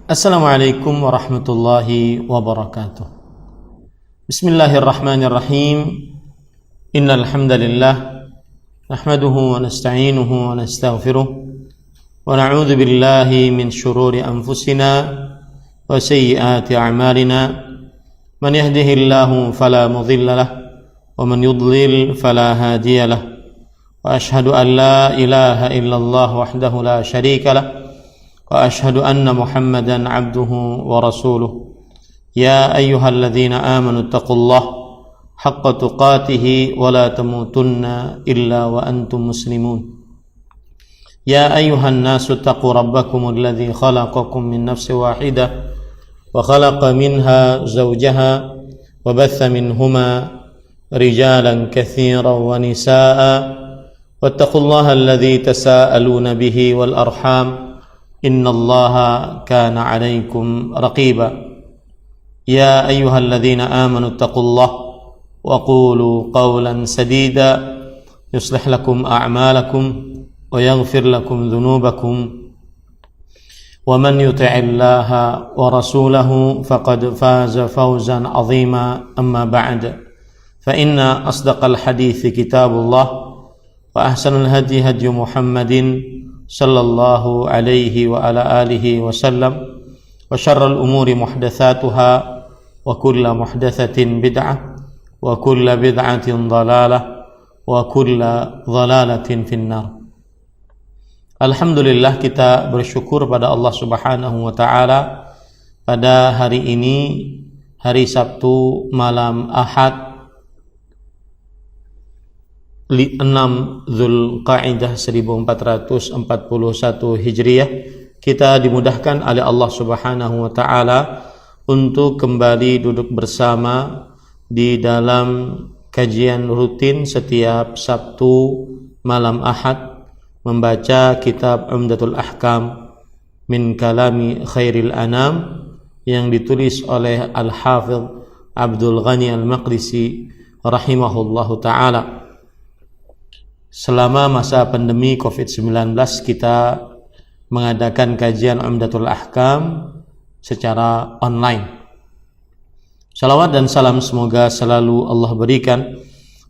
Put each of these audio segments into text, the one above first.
Assalamualaikum warahmatullahi wabarakatuh. Bismillahirrahmanirrahim. Innal hamdalillah nahmaduhu wa nasta'inuhu wa nastaghfiruh wa na'udzu billahi min shururi anfusina wa sayyiati a'malina. Man yahdihillahu fala mudilla lahu wa man yudlil fala hadiya lahu. Wa ashhadu an la ilaha illallah wahdahu la syarika lahu wa ashhadu anna Muhammadan abduhu wa rasuluh. Ya ayyuhalladzina amanu taqullaha haqqa tuqatih wa la tamutunna illa wa antum muslimun. Ya ayyuhan nasu taqu rabbakumul ladzi khalaqakum min nafsin wahidah wa khalaqa minha zawjaha wa batha minhuma rijalan katsiran wa nisaa'a wattaqullaha alladzi tasaaluna bihi wal arham innallaha kana 'alaikum raqiba. Ya ayyuhalladzina amanu taqullaha wa qulu qawlan sadida yuslih lakum a'malakum wa yaghfir lakum dhunubakum wa man yuti'illaha wa rasulahu faqad faza fawzan 'azima. Amma ba'd, fa inna asdaqal hadithi kitabullah wa ahsanal hadi hadi Muhammadin sallallahu alaihi wa ala alihi wa sallam wa syarrul umuri muhdatsatuha wa kullu muhdatsatin bid'ah wa kullu bid'atin dhalalah wa kullu dhalalatin finnar. Alhamdulillah, kita bersyukur pada Allah Subhanahu wa taala pada hari ini, hari Sabtu malam Ahad 6 Dzulqa'dah 1441 Hijriah, kita dimudahkan oleh Allah Subhanahu wa taala untuk kembali duduk bersama di dalam kajian rutin setiap Sabtu malam Ahad, membaca kitab Umdatul Ahkam min kalami khairil anam yang ditulis oleh Al-Hafidh Abdul Ghani Al-Maqdisi rahimahullahu taala. Selama masa pandemi COVID-19 kita mengadakan kajian Umdatul Ahkam secara online. Salawat dan salam semoga selalu Allah berikan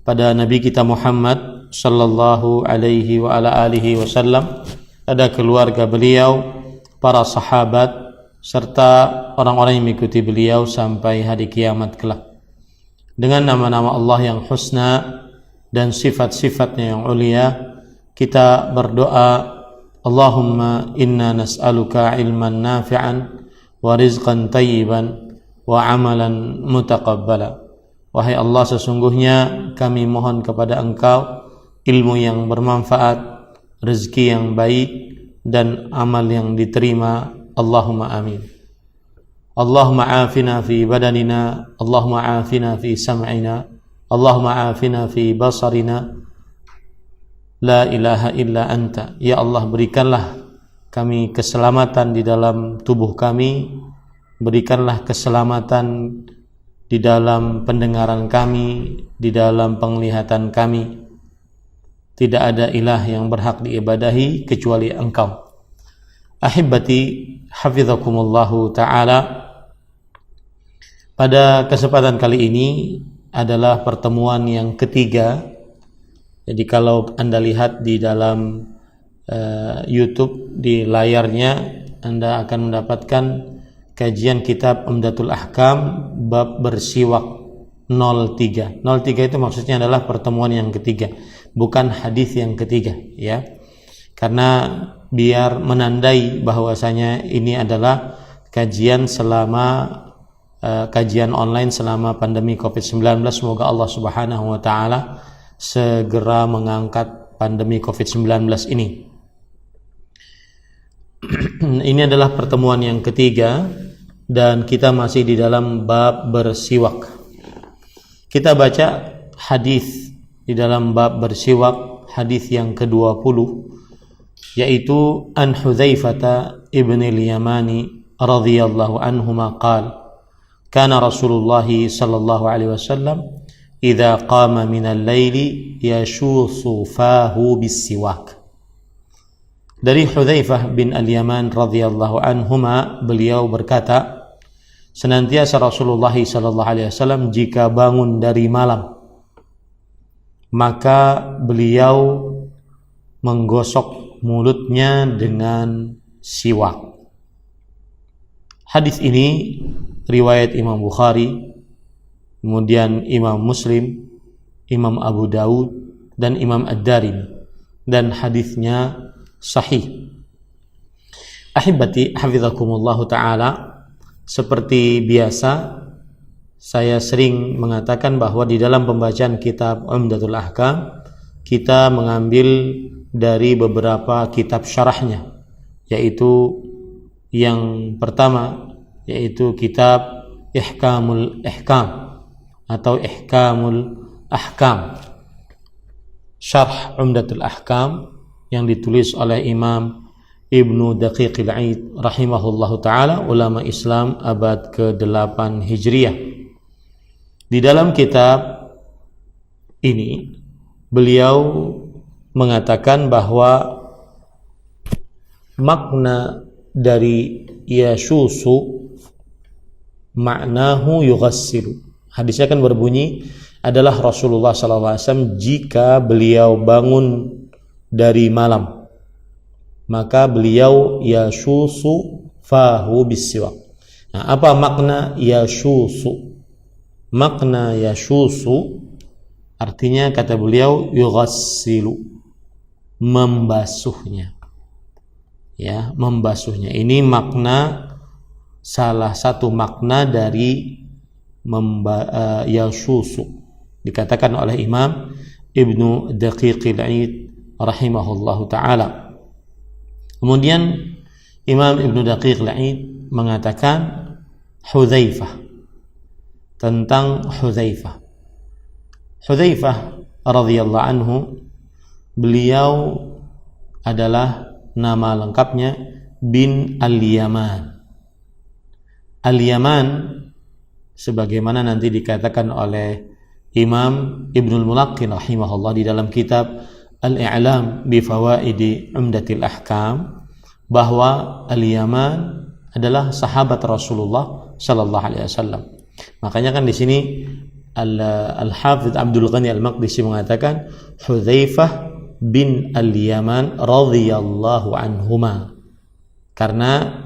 pada Nabi kita Muhammad sallallahu alaihi wa ala alihi wasallam, pada keluarga beliau, para sahabat, serta orang-orang yang mengikuti beliau sampai hari kiamat kelak. Dengan nama-nama Allah yang husna dan sifat-sifatnya yang ulia, kita berdoa, Allahumma inna nas'aluka ilman nafi'an wa rizqan tayyiban wa amalan mutaqabbala. Wahai Allah, sesungguhnya kami mohon kepada Engkau ilmu yang bermanfaat, rezeki yang baik, dan amal yang diterima. Allahumma amin. Allahumma afina fi badanina, Allahumma afina fi sam'ina, Allahumma afina fi basarina, la ilaha illa anta. Ya Allah, berikanlah kami keselamatan di dalam tubuh kami, berikanlah keselamatan di dalam pendengaran kami, di dalam penglihatan kami. Tidak ada ilah yang berhak diibadahi kecuali Engkau. Ahibbati hafizakumullahu ta'ala, pada kesempatan kali ini adalah pertemuan yang ketiga. Jadi kalau Anda lihat di dalam YouTube, di layarnya Anda akan mendapatkan kajian kitab Umdatul Ahkam bab bersiwak 03. 03 itu maksudnya adalah pertemuan yang ketiga, bukan hadis yang ketiga, ya. Karena biar menandai bahwasanya ini adalah kajian selama kajian online selama pandemi COVID-19. Semoga Allah Subhanahu wa taala segera mengangkat pandemi COVID-19 ini. Ini adalah pertemuan yang ketiga dan kita masih di dalam bab bersiwak. Kita baca hadis di dalam bab bersiwak, hadis yang ke-20, yaitu an Hudzaifah ibn al-Yamani radhiyallahu anhuma qala kana Rasulullah sallallahu alaihi wasallam idza qama min al-laili yashuthu fahu bis-siwak. Dari Hudzaifah bin Al-Yaman radhiyallahu anhuma, beliau berkata, senantiasa Rasulullah sallallahu alaihi wasallam jika bangun dari malam, maka beliau menggosok mulutnya dengan siwak. Hadis ini riwayat Imam Bukhari, kemudian Imam Muslim, Imam Abu Daud, dan Imam Ad-Darimi, dan hadisnya sahih. Ahibati hafizakumullahu ta'ala, seperti biasa saya sering mengatakan bahwa di dalam pembacaan kitab Umdatul Ahkam kita mengambil dari beberapa kitab syarahnya, yaitu yang pertama yaitu kitab Ihkamul Ihkam atau Ihkamul Ahkam, Syarh Umdatul Ahkam yang ditulis oleh Imam Ibnu Daqiqil Aid rahimahullahu ta'ala, ulama Islam abad ke-8 Hijriah. Di dalam kitab ini beliau mengatakan bahwa makna dari yashusu maknahu yughassilu. Hadisnya kan berbunyi adalah Rasulullah SAW jika beliau bangun dari malam, maka beliau yashusu fahu bisiwak. Nah, apa makna yashusu? Makna yashusu artinya, kata beliau, yughassilu, membasuhnya. Ya, membasuhnya. Ini makna, salah satu makna dari yashusu. Dikatakan oleh Imam Ibnu Daqiqil Aid rahimahullahu ta'ala. Kemudian Imam Ibnu Daqiqil Aid mengatakan Hudzaifah, tentang Hudzaifah. Hudzaifah radhiyallahu anhu, beliau adalah nama lengkapnya bin Al-Yaman. Al-Yaman sebagaimana nanti dikatakan oleh Imam Ibnul Mulaqqin rahimahullah di dalam kitab Al-I'lam bi Fawaidi Umdatil Ahkam, bahwa Al-Yaman adalah sahabat Rasulullah sallallahu alaihi wasallam. Makanya kan di sini Al-Hafidz Abdul Ghani Al-Maqdisi mengatakan Hudzaifah bin Al-Yaman radhiyallahu anhuma, karena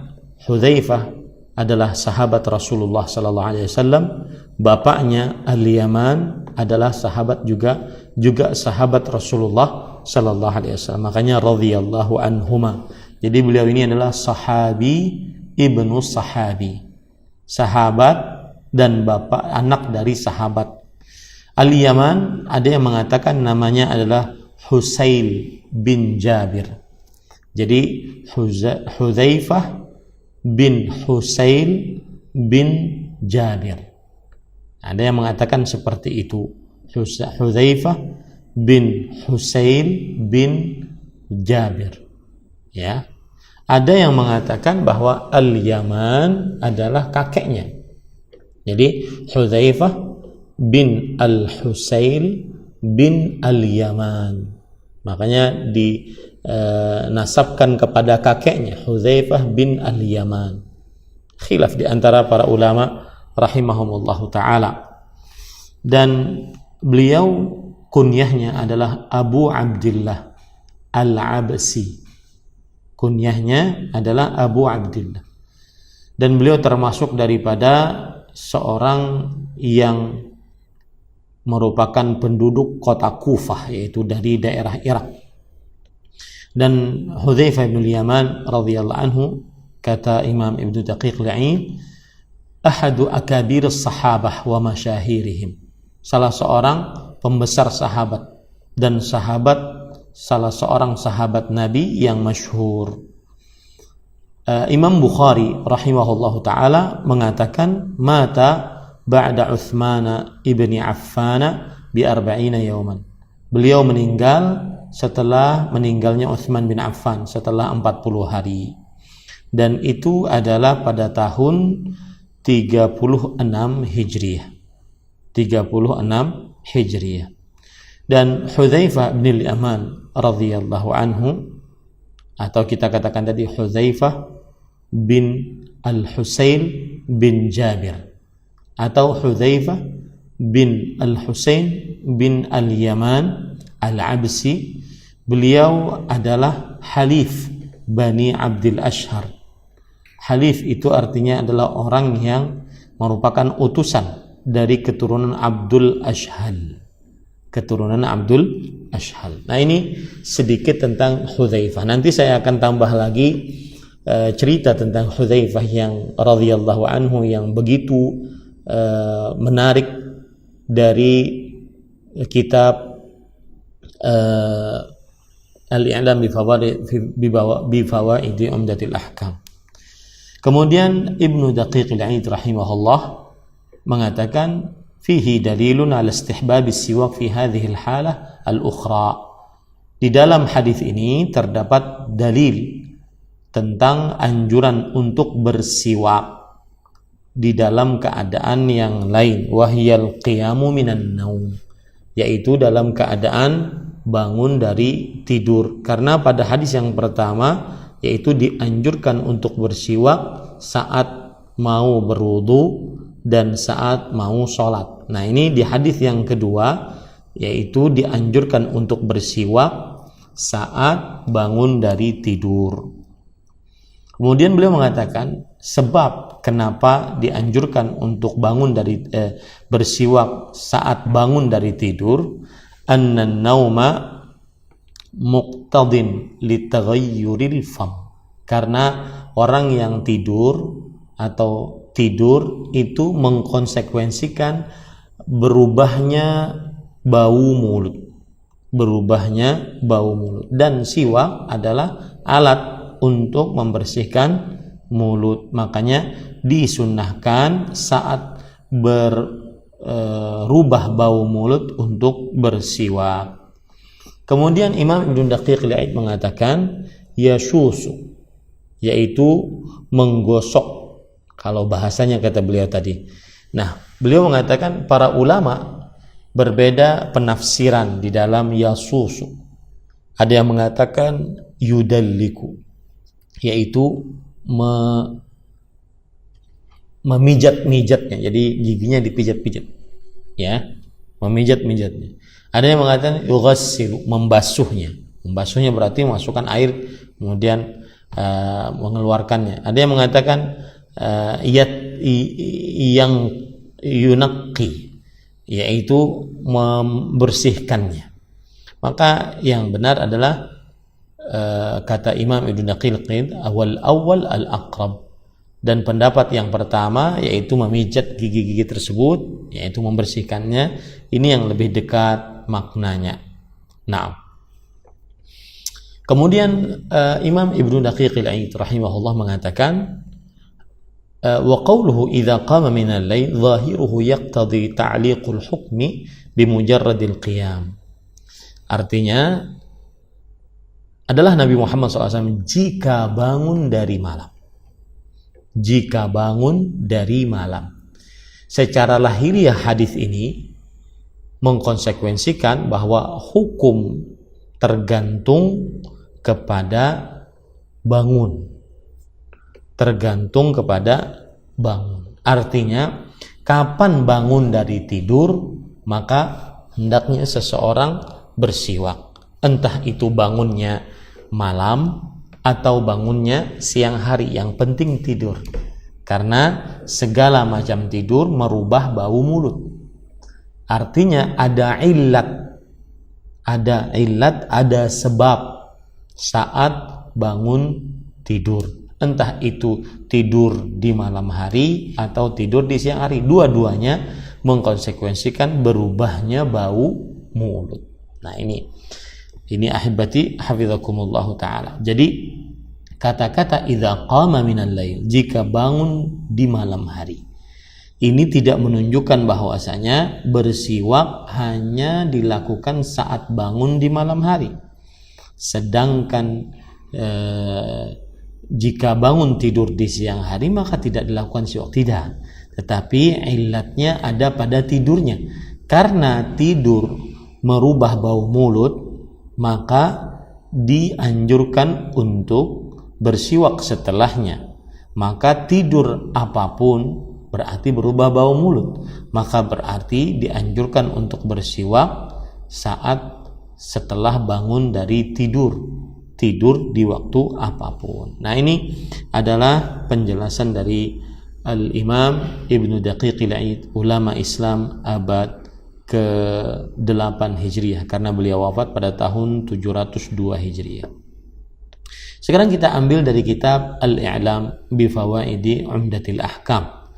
Hudzaifah adalah sahabat Rasulullah sallallahu alaihi wasallam, bapaknya Al-Yaman adalah sahabat juga sahabat Rasulullah sallallahu alaihi wasallam. Makanya radhiyallahu anhuma. Jadi beliau ini adalah sahabi ibnu sahabi, sahabat dan bapak anak dari sahabat. Al-Yaman ada yang mengatakan namanya adalah Husail bin Jabir. Jadi Hudzaifah bin Husail bin Jabir. Ada yang mengatakan seperti itu, Hudzaifah bin Husail bin Jabir. Ya. Ada yang mengatakan bahwa Al-Yaman adalah kakeknya. Jadi Hudzaifah bin Al-Husail bin Al-Yaman. Makanya dinasabkan kepada kakeknya, Hudzaifah bin Al-Yaman. Khilaf di antara para ulama rahimahumullahu ta'ala. Dan beliau kunyahnya adalah Abu Abdillah Al-Absi. Kunyahnya adalah Abu Abdillah. Dan beliau termasuk daripada seorang yang merupakan penduduk kota Kufah, yaitu dari daerah Irak. Dan Hudzaifah bin Yaman radhiyallahu anhu, kata Imam Ibnu Daqiqil Aid, ahadu akabir sahabah wa masyahirihim, salah seorang pembesar sahabat dan salah seorang sahabat Nabi yang masyhur. Imam Bukhari rahimahullahu ta'ala mengatakan mata ba'da Utsman ibni Affan bi 40 yawman. Beliau meninggal setelah meninggalnya Utsman bin Affan, setelah 40 hari. Dan itu adalah pada tahun 36 Hijriah. 36 Hijriah. Dan Hudzaifah bin Al-Yaman radhiyallahu anhu atau kita katakan tadi Hudzaifah bin Al-Husain bin Jabir, atau Hudzaifah bin Al-Husain bin Al-Yaman Al-Absi. Beliau adalah halif Bani Abdil Ashhar. Halif itu artinya adalah orang yang merupakan utusan dari keturunan Abdul Ashhal. Keturunan Abdul Ashhal. Nah, ini sedikit tentang Hudzaifah. Nanti saya akan tambah lagi cerita tentang Hudzaifah yang radhiyallahu anhu yang begitu menarik dari kitab Al-I'lam bi Fawaidi Umdatil Ahkam. Kemudian Ibnu Daqiq al-Aid rahimahullah mengatakan fihi dalilun ala istihbab as-siwak fi hadhihi al-halah al-ukhra. Di dalam hadis ini terdapat dalil tentang anjuran untuk bersiwak di dalam keadaan yang lain, wahyal qiyamu minan naum, yaitu dalam keadaan bangun dari tidur. Karena pada hadis yang pertama yaitu dianjurkan untuk bersiwak saat mau berwudu dan saat mau sholat. Nah, ini di hadis yang kedua yaitu dianjurkan untuk bersiwak saat bangun dari tidur. Kemudian beliau mengatakan sebab kenapa dianjurkan untuk bangun dari bersiwak saat bangun dari tidur, annan nauma muqtadin litaghayyuril fam, karena orang yang tidur atau tidur itu mengkonsekuensikan berubahnya bau mulut, dan siwak adalah alat untuk membersihkan mulut. Makanya disunnahkan saat berubah bau mulut untuk bersiwak. Kemudian Imam Ibnu Daqiq al-Aid mengatakan yashusu, yaitu menggosok, kalau bahasanya kata beliau tadi. Nah, beliau mengatakan para ulama berbeda penafsiran di dalam yasusu. Ada yang mengatakan yudalliku, yaitu memijat-mijatnya, jadi giginya dipijat-pijat, ya, memijat-mijatnya. Ada yang mengatakan yughassilu, membasuhnya berarti masukkan air kemudian mengeluarkannya. Ada yang mengatakan yang yunaqi, yaitu membersihkannya. Maka yang benar adalah kata Imam Ibnu Daqiq awal al-aqrab, dan pendapat yang pertama yaitu memijat gigi-gigi tersebut, yaitu membersihkannya, ini yang lebih dekat maknanya. Nah, kemudian Imam Ibnu Daqiq al-Aid rahimahullah mengatakan wa qawluhu idza qama min al-lail zahiruhu yaqtadi ta'liqul hukmi bimujarradil qiyam. Artinya adalah Nabi Muhammad SAW jika bangun dari malam. Secara lahiriah hadis ini mengkonsekuensikan bahwa hukum tergantung kepada bangun. Artinya kapan bangun dari tidur maka hendaknya seseorang bersiwak, entah itu bangunnya malam atau bangunnya siang hari, yang penting tidur, karena segala macam tidur merubah bau mulut. Artinya ada illat, ada sebab saat bangun tidur, entah itu tidur di malam hari atau tidur di siang hari, dua-duanya mengkonsekuensikan berubahnya bau mulut. Nah, ini ahibati hafizakumullah ta'ala. Jadi kata-kata idza qama minal lail, jika bangun di malam hari, ini tidak menunjukkan bahwasanya bersiwak hanya dilakukan saat bangun di malam hari. Sedangkan jika bangun tidur di siang hari maka tidak dilakukan siwak, tidak. Tetapi illatnya ada pada tidurnya. Karena tidur merubah bau mulut, maka dianjurkan untuk bersiwak setelahnya, maka tidur apapun berarti berubah bau mulut, maka berarti dianjurkan untuk bersiwak saat setelah bangun dari tidur di waktu apapun. Nah, ini adalah penjelasan dari Al-Imam Ibnu Daqiqil Aid, ulama Islam abad ke-8 Hijriah, karena beliau wafat pada tahun 702 Hijriah. Sekarang kita ambil dari kitab Al-I'lam bi Fawaidi Umdatil Ahkam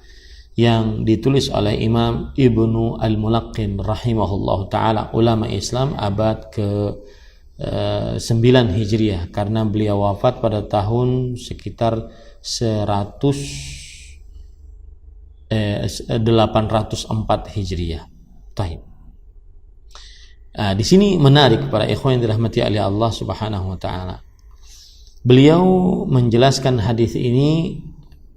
yang ditulis oleh Imam Ibnu Al-Mulaqqin rahimahullahu taala, ulama Islam abad ke-9 Hijriah, karena beliau wafat pada tahun sekitar 804 Hijriah. Taib. Di sini menarik para ikhwan yang dirahmati oleh Allah Subhanahu wa taala. Beliau menjelaskan hadis ini,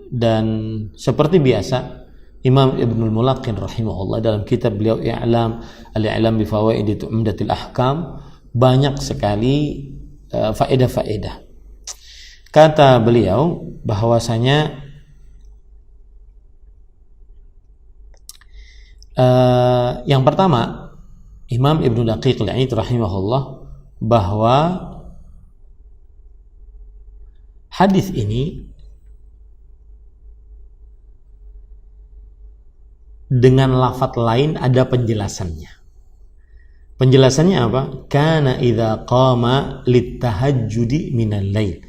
dan seperti biasa Imam Ibnul Mulaqqin rahimahullah dalam kitab beliau Al-I'lam bi Fawaid Umdatil Ahkam banyak sekali faedah-faedah. Kata beliau bahwasanya yang pertama, Imam Ibnu Daqiqil Aid rahimahullah, bahwa hadis ini dengan lafadz lain ada penjelasannya. Penjelasannya apa? Kana idza qama litahajjudi minal lail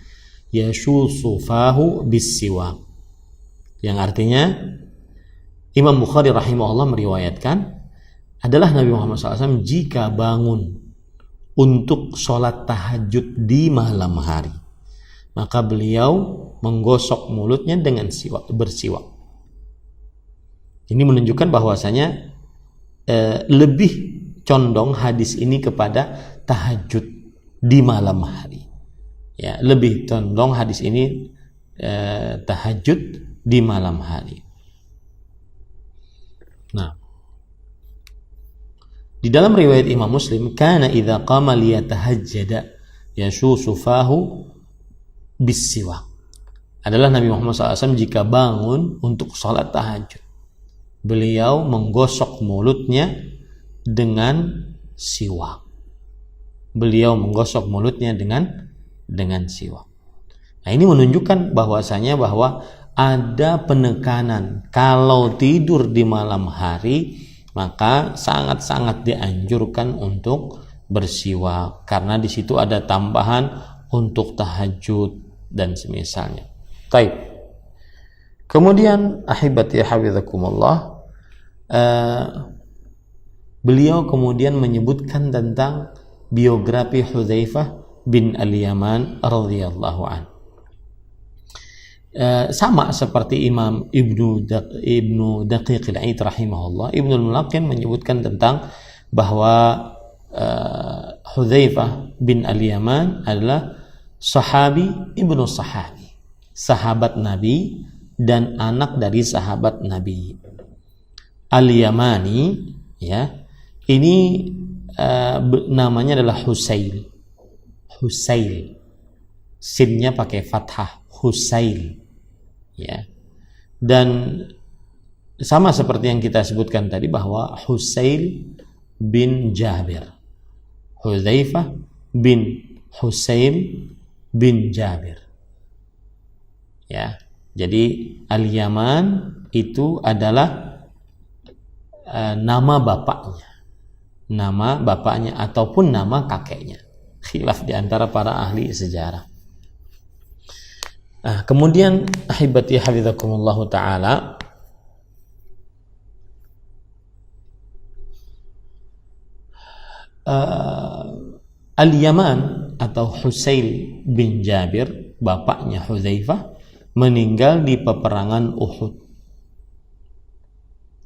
yashusu fahu bis-siwak. Yang artinya Imam Bukhari rahimahullah meriwayatkan adalah Nabi Muhammad SAW jika bangun untuk sholat tahajud di malam hari, maka beliau menggosok mulutnya dengan bersiwak. Ini menunjukkan bahwasanya lebih condong hadis ini kepada tahajud di malam hari. Ya, lebih condong hadis ini tahajud di malam hari. Nah, di dalam riwayat Imam Muslim, kana idza qama liyatahajjada yashusu fahu bis-siwak, adalah Nabi Muhammad SAW jika bangun untuk sholat tahajud, beliau menggosok mulutnya dengan siwak. Beliau menggosok mulutnya dengan siwak. Nah, ini menunjukkan bahwasanya bahwa ada penekanan kalau tidur di malam hari maka sangat-sangat dianjurkan untuk bersiwak, karena di situ ada tambahan untuk tahajud dan semisalnya. Taib. Kemudian ahibati hafizakumullah, beliau kemudian menyebutkan tentang biografi Hudzaifah bin Al-Yaman radhiyallahu anhu. Sama seperti Imam Ibnu Daqiqil Aid rahimahullah, Ibnul Mulaqqin menyebutkan tentang bahwa Hudzaifah bin Al-Yaman adalah sahabi ibnu sahabi, sahabat Nabi dan anak dari sahabat Nabi. Al-Yamani, ya, ini namanya adalah Husail. Sinnya pakai fathah, Husail. Ya, dan sama seperti yang kita sebutkan tadi bahwa Husail bin Jabir, Hudzaifah bin Husail bin Jabir. Ya, jadi Al-Yaman itu adalah nama bapaknya ataupun nama kakeknya. Khilaf di antara para ahli sejarah. Kemudian ahibati hafizakumullahu ta'ala, Al-Yaman atau Husail bin Jabir, bapaknya Hudzaifah, meninggal di peperangan Uhud,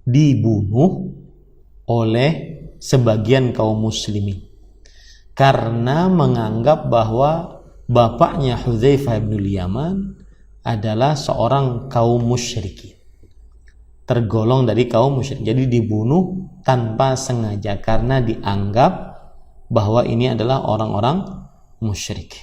dibunuh oleh sebagian kaum muslimin karena menganggap bahwa bapaknya Hudzaifah bin Yaman adalah seorang kaum musyrikin, tergolong dari kaum musyrik. Jadi dibunuh tanpa sengaja karena dianggap bahwa ini adalah orang-orang musyrik.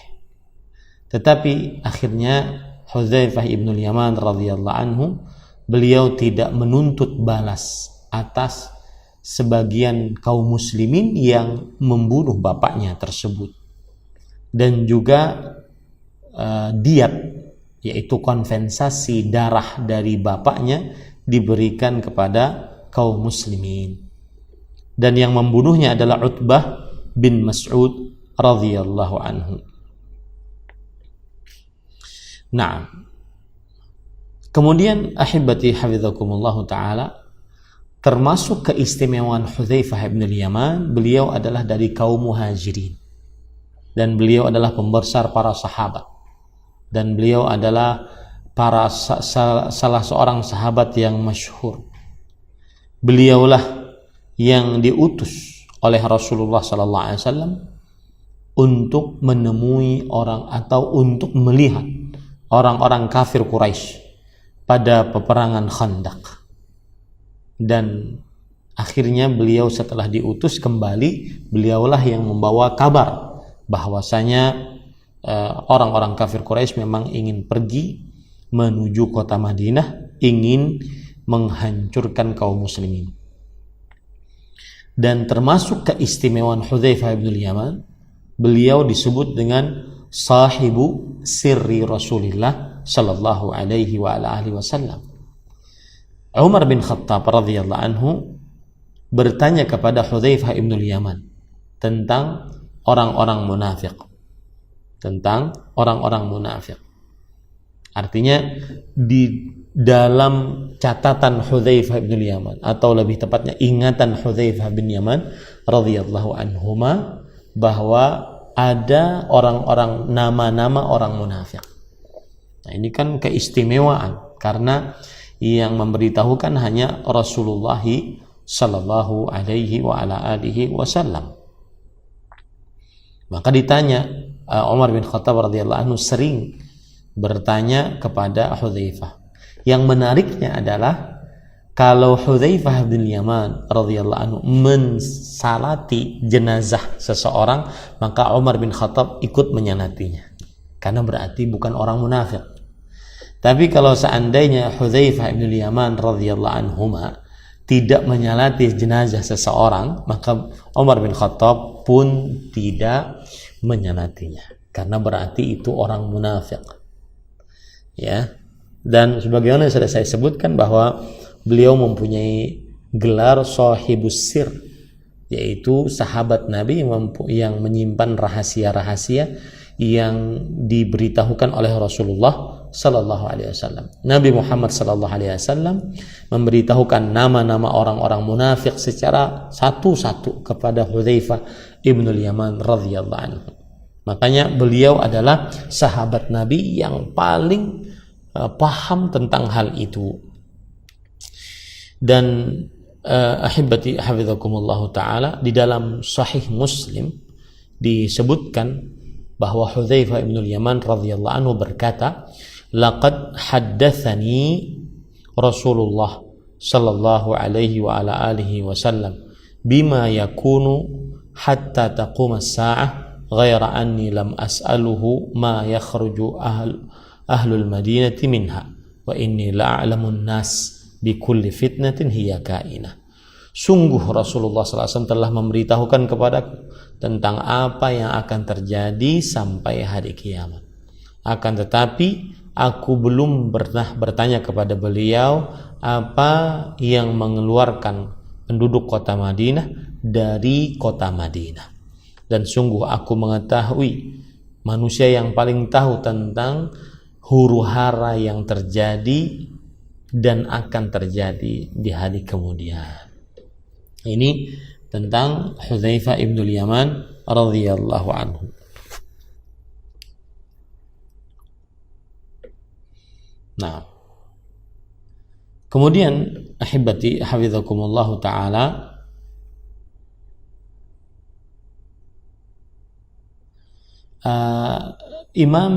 Tetapi akhirnya Hudzaifah ibnul Yaman radhiyallahu anhu, beliau tidak menuntut balas atas sebagian kaum muslimin yang membunuh bapaknya tersebut, dan juga diat, yaitu kompensasi darah dari bapaknya diberikan kepada kaum muslimin. Dan yang membunuhnya adalah Utbah bin Mas'ud radhiyallahu anhu. Nah, kemudian ahibati hafizakumullah taala, termasuk keistimewaan Hudzaifah bin Yaman, beliau adalah dari kaum Muhajirin, dan beliau adalah pembesar para sahabat, dan beliau adalah salah seorang sahabat yang masyhur. Beliaulah yang diutus oleh Rasulullah sallallahu alaihi wasallam untuk menemui orang atau untuk melihat orang-orang kafir Quraisy pada peperangan Khandaq. Dan akhirnya beliau setelah diutus kembali, beliaulah yang membawa kabar bahwasanya orang-orang kafir Quraisy memang ingin pergi menuju kota Madinah, ingin menghancurkan kaum muslimin. Dan termasuk keistimewaan Hudzaifah bin Yaman, beliau disebut dengan sahibu sirri Rasulillah sallallahu alaihi wa ala alihi wasallam. Umar bin Khattab radhiyallahu anhu bertanya kepada Hudzaifah bin Yaman tentang orang-orang munafik. Artinya di dalam catatan Hudzaifah bin Yaman, atau lebih tepatnya ingatan Hudzaifah bin Yaman radhiyallahu anhuma, bahwa ada orang-orang, nama-nama orang munafik. Nah, ini kan keistimewaan, karena yang memberitahukan hanya Rasulullah sallallahu alaihi wa ala alihi wasallam. Maka ditanya, Umar bin Khattab radhiyallahu anhu sering bertanya kepada Hudzaifah. Yang menariknya adalah kalau Hudzaifah bin Yaman radhiyallahu anhu mensalati jenazah seseorang, maka Umar bin Khattab ikut menyalatinya, karena berarti bukan orang munafik. Tapi kalau seandainya Hudzaifah bin Yaman radhiyallahu anhuma tidak menyalati jenazah seseorang, maka Umar bin Khattab pun tidak menyalatinya, karena berarti itu orang munafik. Ya. Dan sebagaimana sudah saya sebutkan bahwa beliau mempunyai gelar sahibus sir, yaitu sahabat Nabi yang menyimpan rahasia-rahasia yang diberitahukan oleh Rasulullah sallallahu alaihi wasallam. Nabi Muhammad sallallahu alaihi wasallam memberitahukan nama-nama orang-orang munafik secara satu-satu kepada Hudzaifah ibnul Yaman radhiyallahu anhu. Makanya beliau adalah sahabat Nabi yang paling paham tentang hal itu. Dan ahibati hafizakumullah taala, di dalam Sahih Muslim disebutkan bahwa Hudzaifah bin Yaman radhiyallahu anhu berkata, laqad haddatsani Rasulullah sallallahu alaihi wa ala alihi wasallam bima yakunu hatta taqum as-sa'ah ghaira anni lam as'aluhu ma yakhruju ahlul madinati minha wa inni la'alamun nas bi kulli fitnatin hiya kainah. Sungguh Rasulullah SAW telah memberitahukan kepadaku tentang apa yang akan terjadi sampai hari kiamat. Akan tetapi aku belum pernah bertanya kepada beliau apa yang mengeluarkan penduduk kota Madinah dari kota Madinah. Dan sungguh aku mengetahui manusia yang paling tahu tentang huru-hara yang terjadi dan akan terjadi di hari kemudian. Ini tentang Hudzaifah ibnul Yaman radhiyallahu anhu. Nah, kemudian ahibati hafizakumullah taala, Imam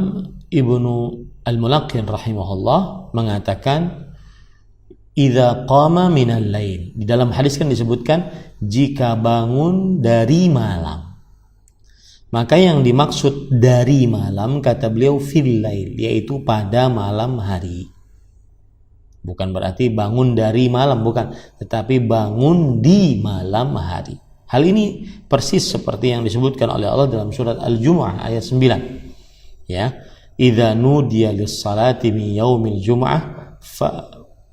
Ibnu Al-Mulaqqin rahimahullah mengatakan, idza qama minal lail. Di dalam hadis kan disebutkan jika bangun dari malam. Maka yang dimaksud dari malam, kata beliau, fil lail, yaitu pada malam hari. Bukan berarti bangun dari malam, bukan, tetapi bangun di malam hari. Hal ini persis seperti yang disebutkan oleh Allah dalam surat Al-Jumu'ah ayat 9. Ya, idza nudiya lis-salati min yaumil jumu'ah fa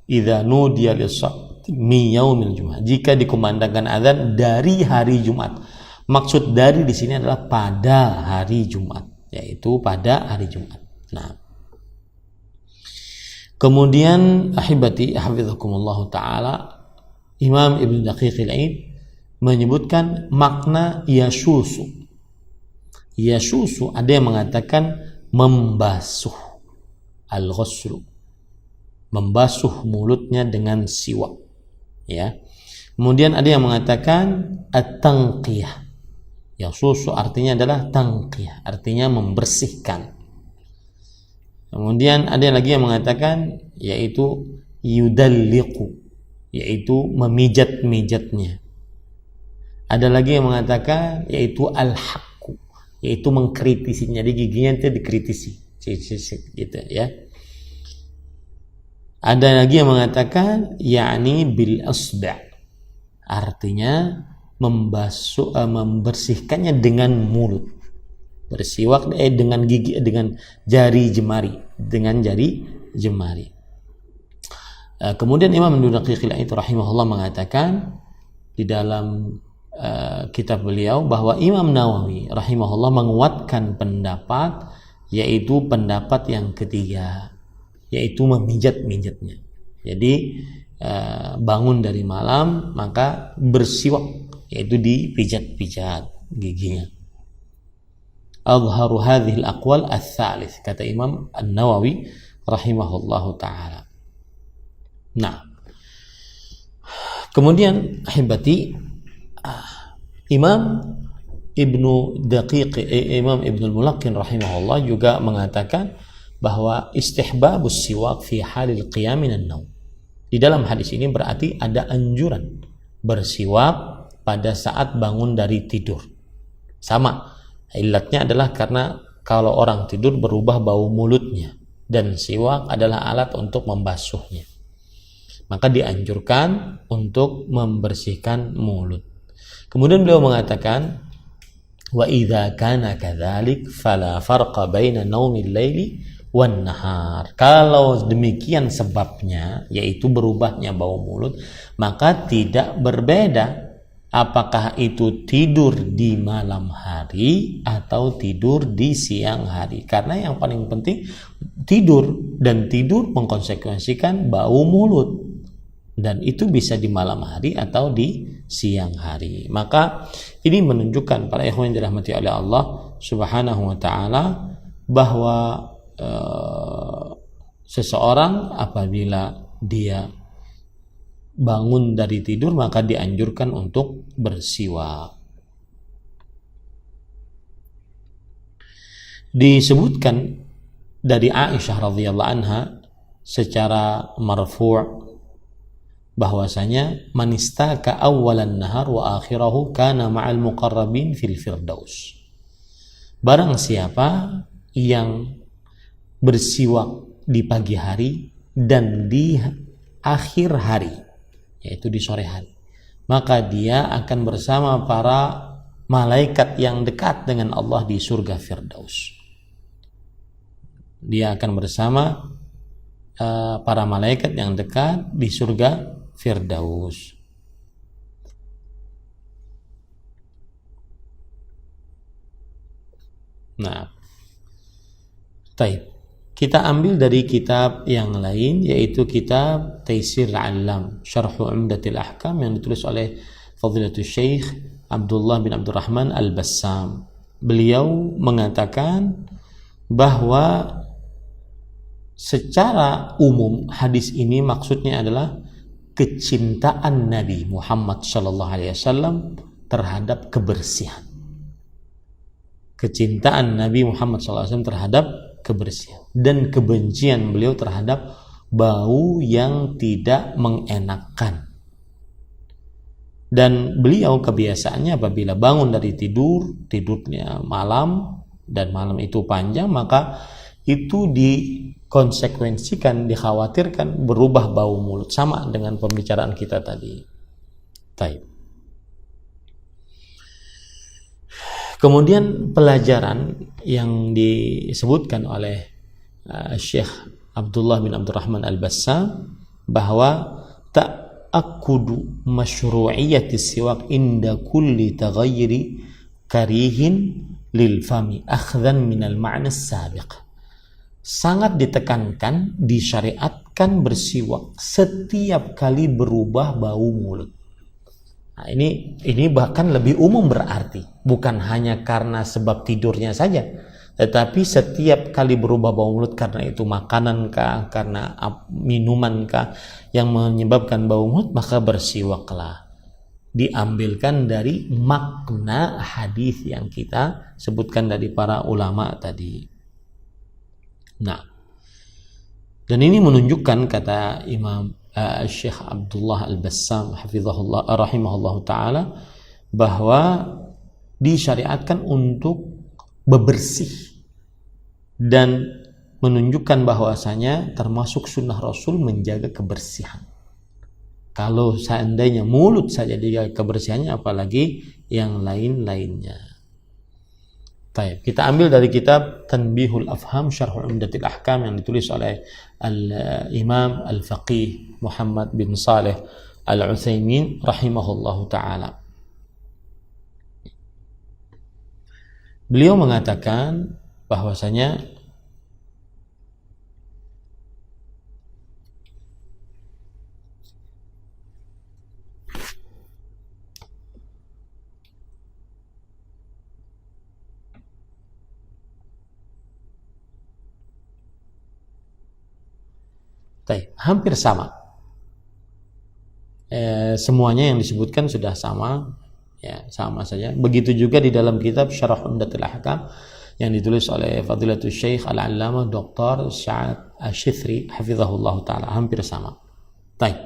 idza nudiya lis-salati min yaumil jumu'ah, jika dikumandangkan azan dari hari Jumat. Maksud dari di sini adalah pada hari Jumat, yaitu pada hari Jumat. Nah, kemudian ahibati hafizakumullah taala, Imam Ibnu Daqiq al-Aid menyebutkan makna yasusu. Yasusu ada yang mengatakan membasuh, al-ghuslu, membasuh mulutnya dengan siwak, ya. Kemudian ada yang mengatakan at-tanqiyah. Yasusu artinya adalah tanqiyah, artinya membersihkan. Kemudian ada lagi yang mengatakan yaitu yudalliqu, yaitu memijat-mijatnya. Ada lagi yang mengatakan yaitu al-haqqu, yaitu mengkritisinya, jadi giginya itu dikritisi, gitu ya. Ada lagi yang mengatakan yakni bil asba', artinya membasuh, membersihkannya dengan mulut. Bersiwak dengan gigi, dengan jari jemari, dengan jari jemari. Kemudian Imam Ibnu Daqiq al-Aid rahimahullah mengatakan di dalam kitab beliau bahwa Imam Nawawi rahimahullah menguatkan pendapat, yaitu pendapat yang ketiga, yaitu memijat-mijatnya. Jadi bangun dari malam maka bersiwak, yaitu dipijat-pijat giginya. Adharu hadhil aqwal ats-tsalits, kata Imam An-Nawawi rahimahullahu taala. Nah, kemudian ahibati, Imam Ibnu Daqiq, Imam Ibnu Mulaqqin rahimahullah juga mengatakan bahwa istihbabus siwak fi halil qiyam minan naum. Di dalam hadis ini berarti ada anjuran bersiwak pada saat bangun dari tidur. Sama, ilatnya adalah karena kalau orang tidur berubah bau mulutnya, dan siwak adalah alat untuk membasuhnya. Maka dianjurkan untuk membersihkan mulut. Kemudian beliau mengatakan, wa idza kana kadzalik fala farqa baina naumil laili wan nahar. Kalau demikian sebabnya, yaitu berubahnya bau mulut, maka tidak berbeda apakah itu tidur di malam hari atau tidur di siang hari. Karena yang paling penting tidur, dan tidur mengkonsekuensikan bau mulut, dan itu bisa di malam hari atau di siang hari. Maka ini menunjukkan para ikhwan yang dirahmati oleh Allah Subhanahu wa taala bahwa seseorang apabila dia bangun dari tidur maka dianjurkan untuk bersiwak. Disebutkan dari Aisyah radhiyallahu anha secara marfu' bahwasanya man istaka awwalan nahar wa akhirahu kana ma'al muqarrabin fil firdaus. Barang siapa yang bersiwak di pagi hari dan di akhir hari, yaitu di sore hari, maka dia akan bersama para malaikat yang dekat dengan Allah di surga Firdaus. Dia akan bersama para malaikat yang dekat di surga Firdaus. Nah, baik. Kita ambil dari kitab yang lain, yaitu kitab Taisir Al-Allam Syarh Umdatil Ahkam yang ditulis oleh Fadilatul Syekh Abdullah bin Abdurrahman Al-Bassam. Beliau mengatakan bahwa secara umum hadis ini maksudnya adalah kecintaan Nabi Muhammad SAW terhadap kebersihan. Kecintaan Nabi Muhammad SAW terhadap kebersihan, dan kebencian beliau terhadap bau yang tidak mengenakan. Dan beliau kebiasaannya apabila bangun dari tidurnya malam, dan malam itu panjang, maka itu dikonsekuensikan, dikhawatirkan berubah bau mulut, sama dengan pembicaraan kita tadi. Baik. Kemudian pelajaran yang disebutkan oleh Syekh Abdullah bin Abdurrahman Al-Bassam, bahwa ta'akkudu masyru'iyyati siwak inda kulli taghayyuri karihin lil fami akhdhan minal ma'na sabiq. Sangat ditekankan, disyariatkan bersiwak setiap kali berubah bau mulut. Nah, ini bahkan lebih umum, berarti bukan hanya karena sebab tidurnya saja, tetapi setiap kali berubah bau mulut, karena itu makanan kah, karena minuman kah yang menyebabkan bau mulut, maka bersiwaklah. Diambilkan dari makna hadis yang kita sebutkan dari para ulama tadi. Nah, dan ini menunjukkan, kata Imam Syekh Abdullah Al-Bassam hafizahullah rahimahullah taala, bahwa disyariatkan untuk bebersih, dan menunjukkan bahwasanya termasuk sunnah Rasul menjaga kebersihan. Kalau seandainya mulut saja dijaga kebersihannya, apalagi yang lain-lainnya. Baik, kita ambil dari kitab Tanbihul Afham Syarh Umdatil Ahkam yang ditulis oleh Al-Imam Al-Faqih Muhammad bin Saleh Al-Utsaimin rahimahullahu taala. Beliau mengatakan bahwasanya hampir sama. Semuanya yang disebutkan sudah sama, ya, sama saja. Begitu juga di dalam kitab Syarah Umdatul Ahkam yang ditulis oleh Fadilatul Syekh Al-Allamah Dr. Sa'ad Asy-Syithri hafizahullah taala, hampir sama. Baik.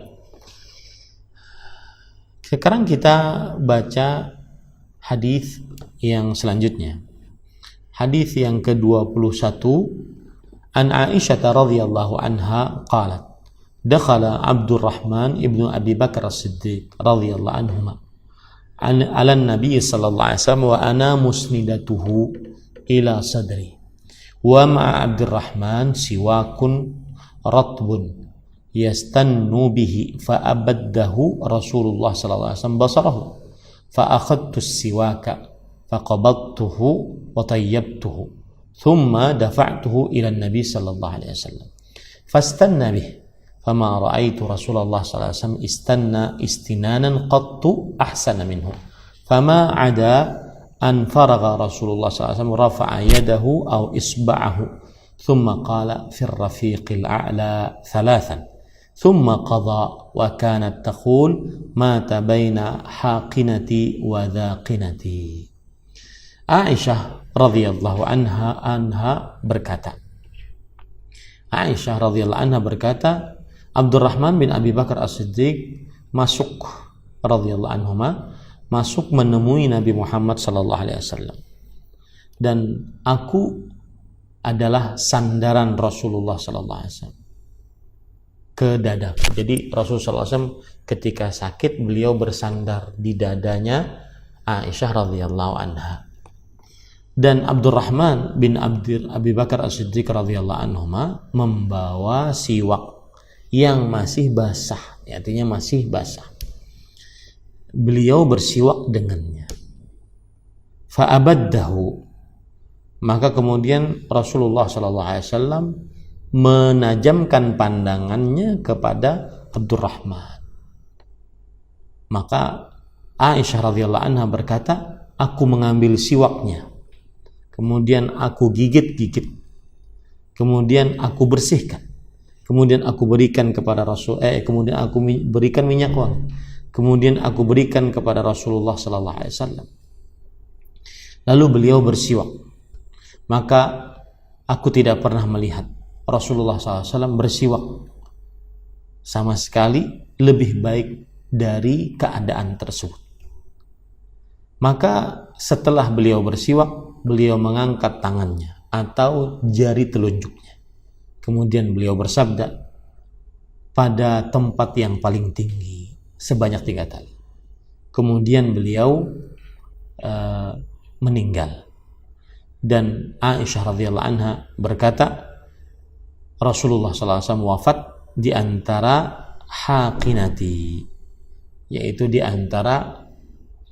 Sekarang kita baca hadis yang selanjutnya. Hadis yang ke-21, an Aisyah radhiyallahu anha qalat dakhala Abdurrahman ibnu Abi Bakar As-Siddiq radhiyallahu anhuma ala Nabi sallallahu alaihi wasallam wa ana musnidatuhu ila sadri wa ma'a Abdurrahman siwakun ratbun yastannu bihi fa abaddahu Rasulullah sallallahu alaihi wasallam basarahu fa akhadtu as-siwaka fa qabadtuhu wa tayyabtuhu thumma dafa'tuhu ila an-nabi sallallahu alaihi wasallam fastanna bihi fama ra'aitu Rasulullah sallallahu alaihi wasallam istanna istinanan qattu ahsana minhu fama 'ada an faragha Rasulullah sallallahu alaihi wasallam rafa'a yadahu aw isba'ahu thumma qala fi ar-rafiqil a'la thalathan thumma qada wa kanat taqul mata baina haqinati wa dhaqinati. Aisyah radhiyallahu anha berkata, Aisyah radhiyallahu anha berkata, Abdurrahman bin Abi Bakar As-Siddiq masuk radhiyallahu anhuma, masuk menemui Nabi Muhammad sallallahu alaihi wasallam. Dan aku adalah sandaran Rasulullah sallallahu alaihi wasallam ke dadaku. Jadi Rasulullah sallallahu alaihi wasallam ketika sakit, beliau bersandar di dadanya Aisyah radhiyallahu anha. Dan Abdurrahman bin Abi Bakar As-Siddiq radhiyallahu anhuma membawa siwak yang masih basah, artinya masih basah. Beliau bersiwak dengannya. Fa'abaddahu, maka kemudian Rasulullah sallallahu alaihi wasallam menajamkan pandangannya kepada Abdurrahman. Maka Aisyah radhiyallahu anha berkata, aku mengambil siwaknya, kemudian aku gigit-gigit, kemudian aku bersihkan, kemudian aku berikan kepada kemudian aku berikan minyak wangi, kemudian aku berikan kepada Rasulullah sallallahu alaihi wasallam. Lalu beliau bersiwak. Maka aku tidak pernah melihat Rasulullah sallallahu alaihi wasallam bersiwak sama sekali lebih baik dari keadaan tersebut. Maka setelah beliau bersiwak, beliau mengangkat tangannya atau jari telunjuknya. Kemudian beliau bersabda pada tempat yang paling tinggi sebanyak 3 kali. Kemudian beliau meninggal. Dan Aisyah radhiyallahu anha berkata, Rasulullah SAW wafat di antara haqinati, yaitu di antara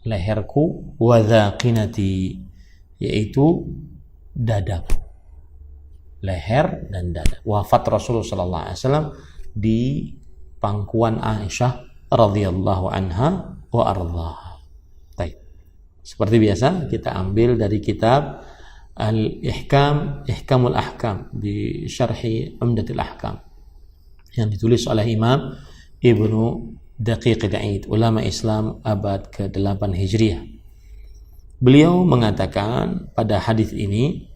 leherku, wa dhaqinati, yaitu dadaku, leher dan dada. Wafat Rasulullah SAW di pangkuan Aisyah radhiyallahu anha wa ardhaha. Baik. Seperti biasa kita ambil dari kitab Al-Ihkam, Ihkamul Ahkam di Syarhi Umdatul Ahkam yang ditulis oleh Imam Ibnu Daqiq al-Aid, ulama Islam abad ke-8 Hijriah. Beliau mengatakan pada hadis ini,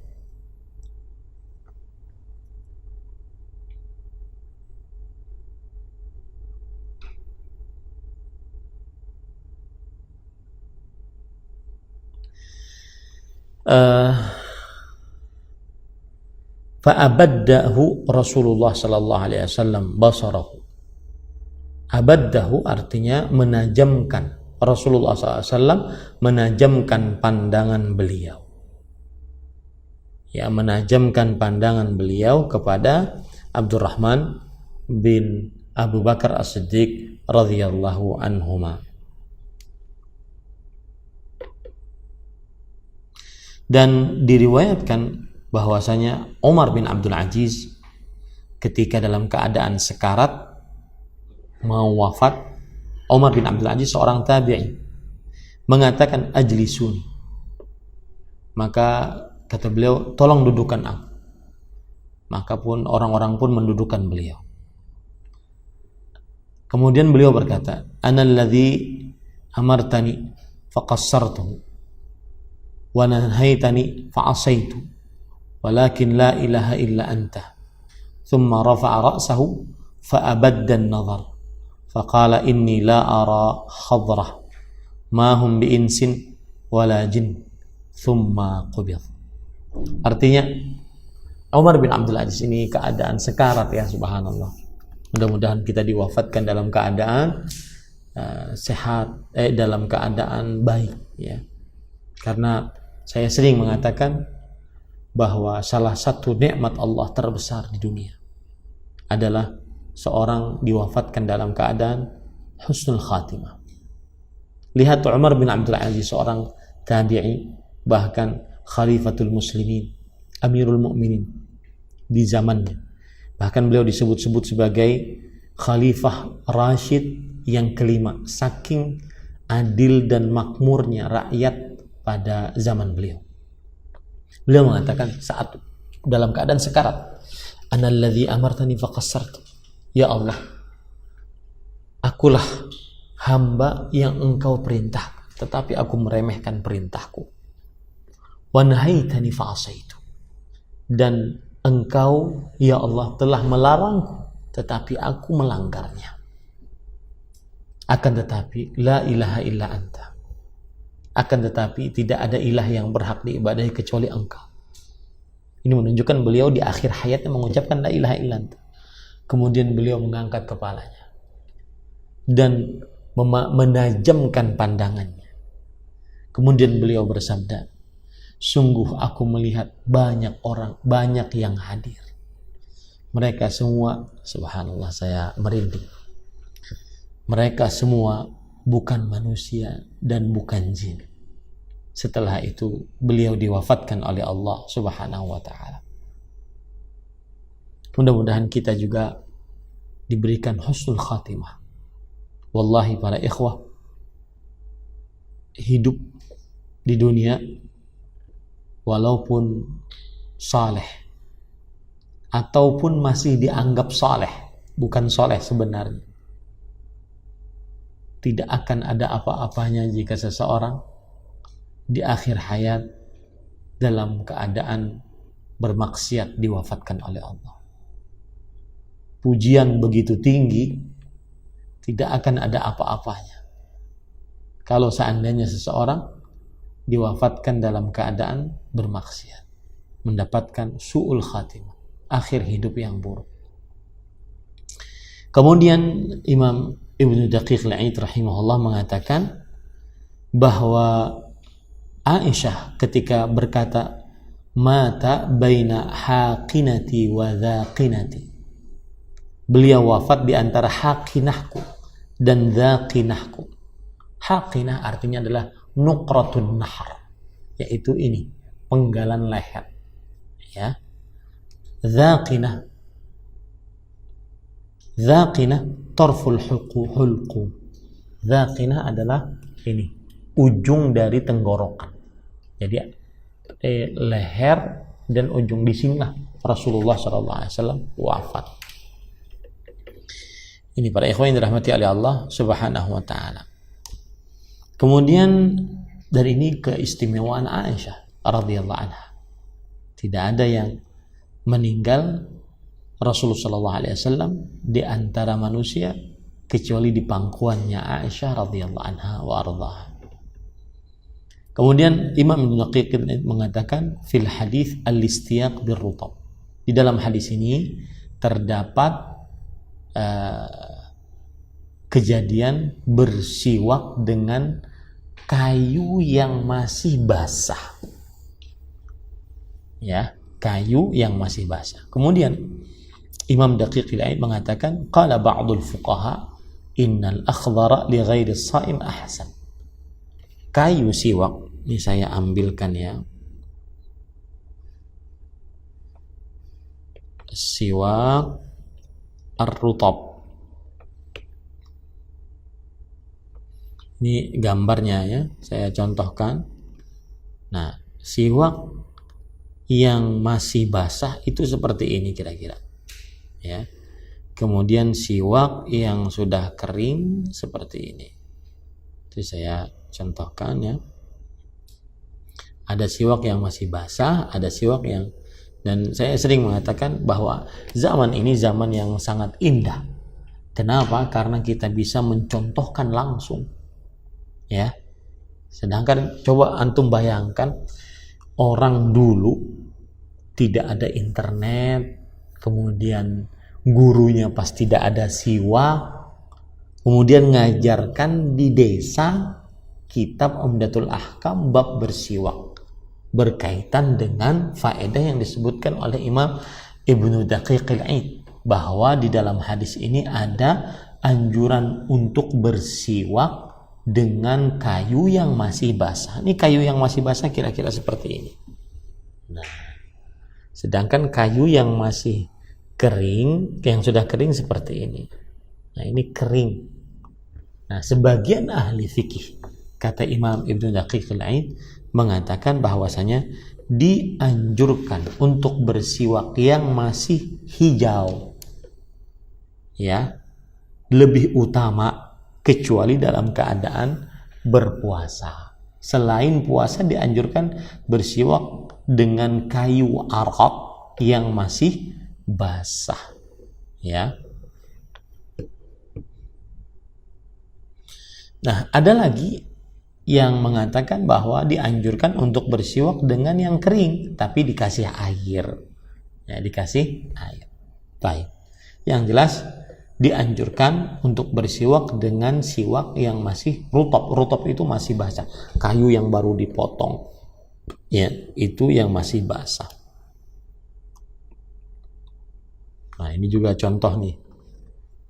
fa'abaddahu Rasulullah sallallahu alaihi wasallam basarahu. Abaddahu artinya menajamkan. Rasulullah SAW menajamkan pandangan beliau. Ya, menajamkan pandangan beliau kepada Abdurrahman bin Abu Bakar As-Siddiq radhiyallahu anhuma. Dan diriwayatkan bahwasanya Umar bin Abdul Aziz ketika dalam keadaan sekarat mau wafat, Umar bin Abdul Aziz seorang tabi'i mengatakan ajlisuni, maka kata beliau tolong dudukkan aku. Maka pun orang-orang pun mendudukkan beliau. Kemudian beliau berkata, ana alladhi amartani faqassartuhu wa nahaitani fa'asaitu walakin la ilaha illa anta. Thumma rafa'a ra'sahu fa'abadda an-nazar faqala inni la ara khadrah ma hum bi insin wala jin thumma qubid. Artinya Umar bin Abdul Aziz ini keadaan sekarat, ya subhanallah. Mudah-mudahan kita diwafatkan dalam keadaan sehat, dalam keadaan baik, ya. Karena saya sering mengatakan bahwa salah satu nikmat Allah terbesar di dunia adalah seorang diwafatkan dalam keadaan husnul khatimah. Lihat Umar bin Abdul Aziz, seorang tabi'i, bahkan khalifatul muslimin, amirul mu'minin di zamannya. Bahkan beliau disebut-sebut sebagai khalifah Rashid yang kelima, saking adil dan makmurnya rakyat pada zaman beliau. Beliau mengatakan saat dalam keadaan sekarat, analladzi amartani faqassartu. Ya Allah, akulah hamba yang engkau perintah, tetapi aku meremehkan perintahku. Wa nahaitani fa'asaitu. Dan engkau, ya Allah, telah melarangku, tetapi aku melanggarnya. Akan tetapi, la ilaha illa anta. Akan tetapi, tidak ada ilah yang berhak diibadahi kecuali engkau. Ini menunjukkan beliau di akhir hayatnya mengucapkan la ilaha illa anta. Kemudian beliau mengangkat kepalanya dan menajamkan pandangannya. Kemudian beliau bersabda, sungguh aku melihat banyak orang, banyak yang hadir. Mereka semua, subhanallah, saya merinding. Mereka semua bukan manusia dan bukan jin. Setelah itu beliau diwafatkan oleh Allah subhanahu wa ta'ala. Mudah-mudahan kita juga diberikan husnul khatimah. Wallahi para ikhwah, hidup di dunia walaupun saleh ataupun masih dianggap saleh, bukan saleh sebenarnya, tidak akan ada apa-apanya jika seseorang di akhir hayat dalam keadaan bermaksiat diwafatkan oleh Allah. Pujian begitu tinggi tidak akan ada apa-apanya kalau seandainya seseorang diwafatkan dalam keadaan bermaksiat, mendapatkan su'ul khatimah, akhir hidup yang buruk. Kemudian Imam Ibnu Daqiq al-Aid rahimahullah mengatakan bahwa Aisyah ketika berkata mata baina haqinati wa dhaqinati, beliau wafat di antara haqinahku dan dhaqinahku. Haqinah artinya adalah nuqratun nahar, yaitu ini penggalan leher, ya. Dhaqinah tarful hulqu. Dhaqinah adalah ini ujung dari tenggorokan. Jadi leher dan ujung, di sinilah Rasulullah SAW wafat. Ini para ikhwan yang dirahmati oleh Allah Subhanahu wa taala. Kemudian dari ini keistimewaan Aisyah radhiyallahu anha. Tidak ada yang meninggal Rasulullah SAW di antara manusia kecuali di pangkuannya Aisyah radhiyallahu anha wa ardhaha. Kemudian Imam Ibnu Daqiq mengatakan fil hadis al-istiyaq birrutab. Di dalam hadis ini terdapat kejadian bersiwak dengan kayu yang masih basah. Ya, kayu yang masih basah. Kemudian Imam Daqiq al-Aid mengatakan qala ba'dul fuqaha innal akhdara li ghairi as-sha'im ahsan. Kayu siwak, ini saya ambilkan ya. Siwak ar-rutab. Ini gambarnya ya, saya contohkan. Nah, siwak yang masih basah itu seperti ini kira-kira. Ya. Kemudian siwak yang sudah kering seperti ini. Jadi saya contohkan ya. Ada siwak yang masih basah, ada siwak yang, dan saya sering mengatakan bahwa zaman ini zaman yang sangat indah. Kenapa? Karena kita bisa mencontohkan langsung. Ya. Sedangkan coba antum bayangkan orang dulu tidak ada internet, kemudian gurunya pas tidak ada siwak, kemudian ngajarkan di desa kitab Umdatul Ahkam bab bersiwak berkaitan dengan faedah yang disebutkan oleh Imam Ibnu Daqiq al-Aid, bahwa di dalam hadis ini ada anjuran untuk bersiwak dengan kayu yang masih basah. Ini kayu yang masih basah kira-kira seperti ini. Nah, sedangkan kayu yang masih kering, yang sudah kering seperti ini. Nah, ini kering. Nah, sebagian ahli fikih, kata Imam Ibnu Daqiq al-Aid, mengatakan bahwasanya dianjurkan untuk bersiwak yang masih hijau. Ya, lebih utama kecuali dalam keadaan berpuasa. Selain puasa dianjurkan bersiwak dengan kayu arab yang masih basah. Ya. Nah, ada lagi yang mengatakan bahwa dianjurkan untuk bersiwak dengan yang kering tapi dikasih air. Ya, dikasih air. Baik. Yang jelas dianjurkan untuk bersiwak dengan siwak yang masih rutab. Rutab itu masih basah. Kayu yang baru dipotong. Ya, itu yang masih basah. Nah, ini juga contoh nih.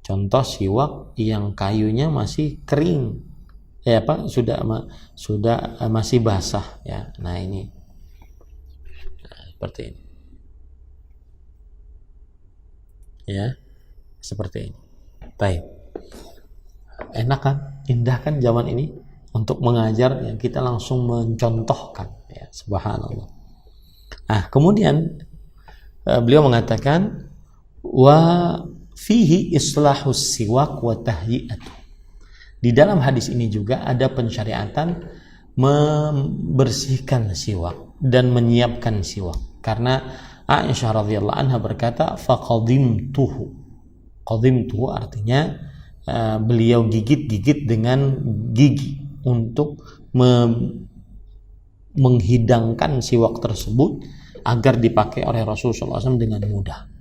Contoh siwak yang kayunya masih kering. Ya, apa? Sudah masih basah ya. Nah, ini. Nah, seperti ini. Ya. Seperti ini. Baik. Enak kan? Indah kan zaman ini untuk mengajar yang kita langsung mencontohkan ya, subhanallah. Nah, kemudian beliau mengatakan wa fihi islahus siwak wa tahyi'atu. Di dalam hadis ini juga ada pensyariatan membersihkan siwak dan menyiapkan siwak. Karena Aisyah radhiyallahu anha berkata faqadimtuhu. Qadimtuhu artinya beliau gigit-gigit dengan gigi untuk menghidangkan siwak tersebut agar dipakai oleh Rasulullah SAW dengan mudah.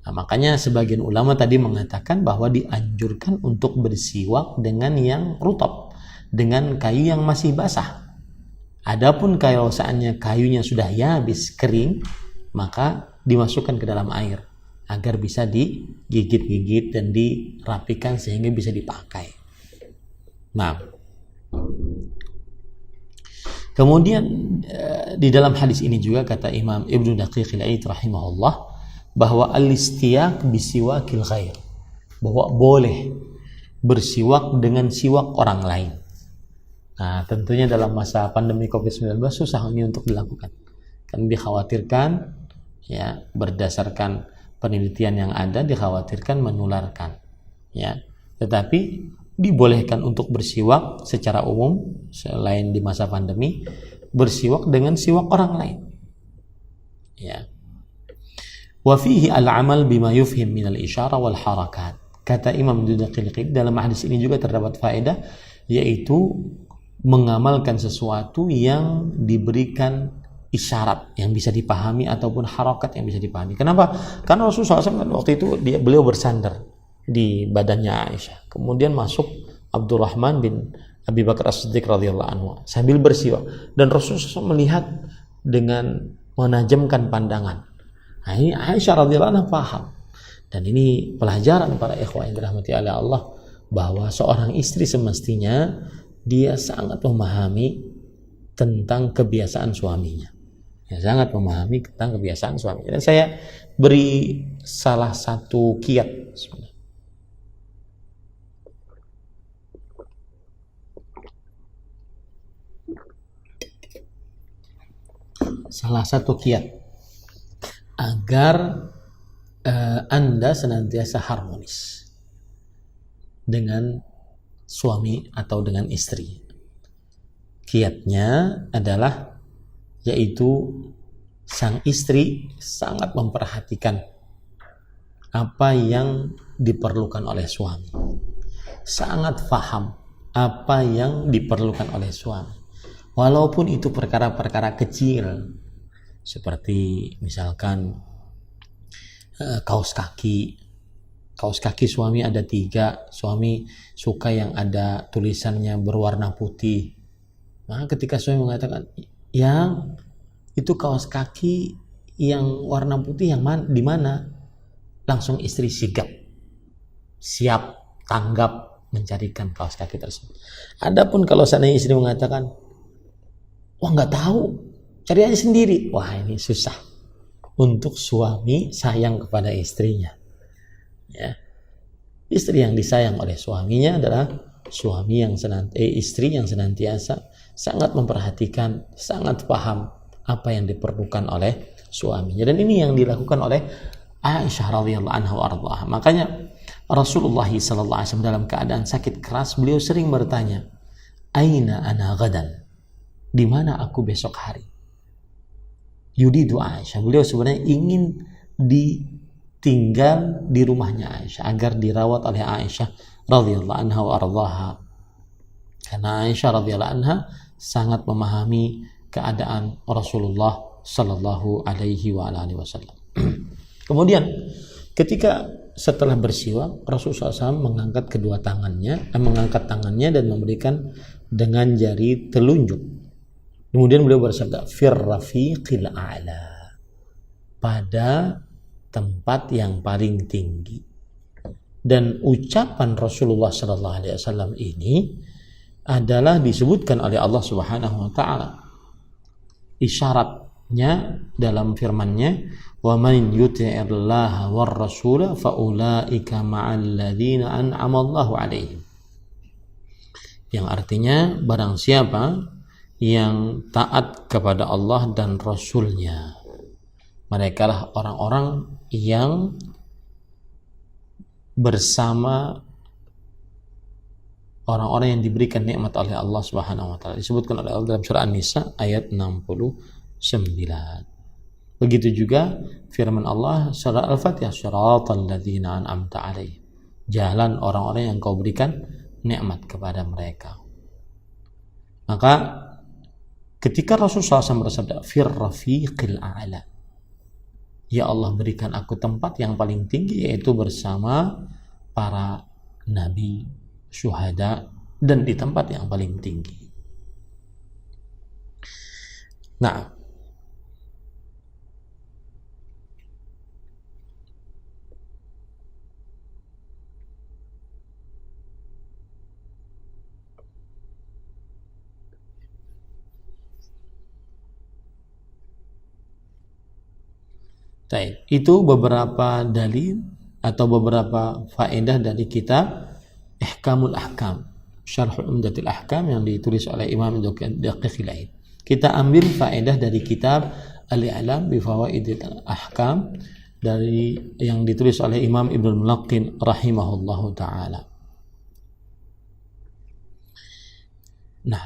Nah, makanya sebagian ulama tadi mengatakan bahwa dianjurkan untuk bersiwak dengan yang rutab, dengan kayu yang masih basah. Adapun kalau seandainya kayunya sudah habis kering, maka dimasukkan ke dalam air agar bisa digigit-gigit dan dirapikan sehingga bisa dipakai. Nah, kemudian di dalam hadis ini juga kata Imam Ibnu Daqiq al-Aid rahimahullah bahwa al-istiyaq bisiwakil ghair, bahwa boleh bersiwak dengan siwak orang lain. Nah, tentunya dalam masa pandemi COVID-19 susah ini untuk dilakukan. Kan dikhawatirkan, ya, berdasarkan penelitian yang ada dikhawatirkan menularkan, ya. Tetapi dibolehkan untuk bersiwak secara umum selain di masa pandemi, bersiwak dengan siwak orang lain, ya. Wa fihi al-amal bima yufhim min al-isyara wal harakat. Kata Imam Dudaqiq, dalam hadis ini juga terdapat faedah, yaitu mengamalkan sesuatu yang diberikan isyarat yang bisa dipahami ataupun harakat yang bisa dipahami. Kenapa? Karena Rasulullah SAW waktu itu beliau bersandar di badannya Aisyah. Kemudian masuk Abdurrahman bin Abi Bakar As-Siddiq radhiyallahu anhu sambil bersiwak, dan Rasulullah SAW melihat dengan menajamkan pandangan. Nah, ini Aisyah radhiyallahu anha paham. Dan ini pelajaran para ikhwah yang dirahmati oleh Allah, bahwa seorang istri semestinya dia sangat memahami tentang kebiasaan suaminya. Ya, sangat memahami tentang kebiasaan suaminya. Dan saya beri salah satu kiat sebenarnya. Salah satu kiat agar Anda senantiasa harmonis dengan suami atau dengan istri. Kiatnya adalah yaitu sang istri sangat memperhatikan apa yang diperlukan oleh suami, sangat paham apa yang diperlukan oleh suami, walaupun itu perkara-perkara kecil seperti misalkan kaos kaki suami ada 3, suami suka yang ada tulisannya berwarna putih. Maka ketika suami mengatakan, yang itu kaos kaki yang warna putih yang di mana, langsung istri siap tanggap mencarikan kaos kaki tersebut. Adapun kalau seandainya istri mengatakan, wah nggak tahu, cari aja sendiri, wah ini susah untuk suami sayang kepada istrinya. Ya. Istri yang disayang oleh suaminya adalah istri yang senantiasa sangat memperhatikan, sangat paham apa yang diperlukan oleh suaminya. Dan ini yang dilakukan oleh Aisyah radhiyallahu anha wa ardhaha. Makanya Rasulullah sallallahu alaihi wasallam dalam keadaan sakit keras, beliau sering bertanya, "Aina ana gadan?" Di mana aku besok hari? Yudidu Aisyah. Beliau sebenarnya ingin tinggal di rumahnya Aisyah agar dirawat oleh Aisyah radhiyallahu anha wa ardhaha. Karena Aisyah radhiyallahu anha sangat memahami keadaan Rasulullah sallallahu alaihi wa alihi wasallam. Kemudian ketika setelah bersiwak, Rasulullah SAW mengangkat tangannya dan memberikan dengan jari telunjuk. Kemudian beliau bersabda, "Fir rafiqil a'la." Pada tempat yang paling tinggi. Dan ucapan Rasulullah sallallahu alaihi wasallam ini adalah disebutkan oleh Allah Subhanahu wa taala. Isyaratnya dalam firman-Nya, "Wa man yuti'illaha war rasula fa ulaika ma'al ladzina an'ama Allahu 'alaihim." Yang artinya barang siapa yang taat kepada Allah dan Rasul-Nya, mereka lah orang-orang yang bersama orang-orang yang diberikan nikmat oleh Allah Subhanahu wa taala. Disebutkan oleh Allah dalam surah An-Nisa ayat 69. Begitu juga firman Allah surah Al-Fatihah, shiratal ladzina an'amta alaihim, jalan orang-orang yang kau berikan nikmat kepada mereka. Maka ketika Rasulullah SAW bersabda fir rafiqil a'la, ya Allah berikan aku tempat yang paling tinggi, yaitu bersama para nabi, syuhada, dan di tempat yang paling tinggi. Nah, itu beberapa dalil atau beberapa faedah dari kitab Ihkamul Ahkam, Syarh Umdatul Ahkam yang ditulis oleh Imam Daqiqil Aid. Kita ambil faedah dari kitab Al-I'lam bi Fawaidil Ahkam dari yang ditulis oleh Imam Ibnul Mulaqqin rahimahullahu taala. Nah,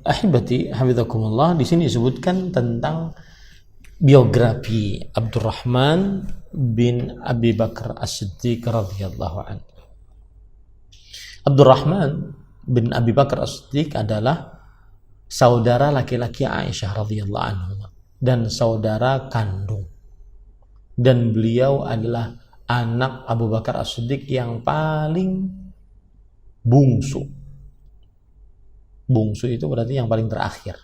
ahibati hafizakumullah, di sini disebutkan tentang biografi Abdurrahman bin Abi Bakar As-Siddiq radhiyallahu anhu. Abdurrahman bin Abi Bakar As-Siddiq adalah saudara laki-laki Aisyah radhiyallahu anhu dan saudara kandung, dan beliau adalah anak Abu Bakar As-Siddiq yang paling bungsu. Bungsu itu berarti yang paling terakhir,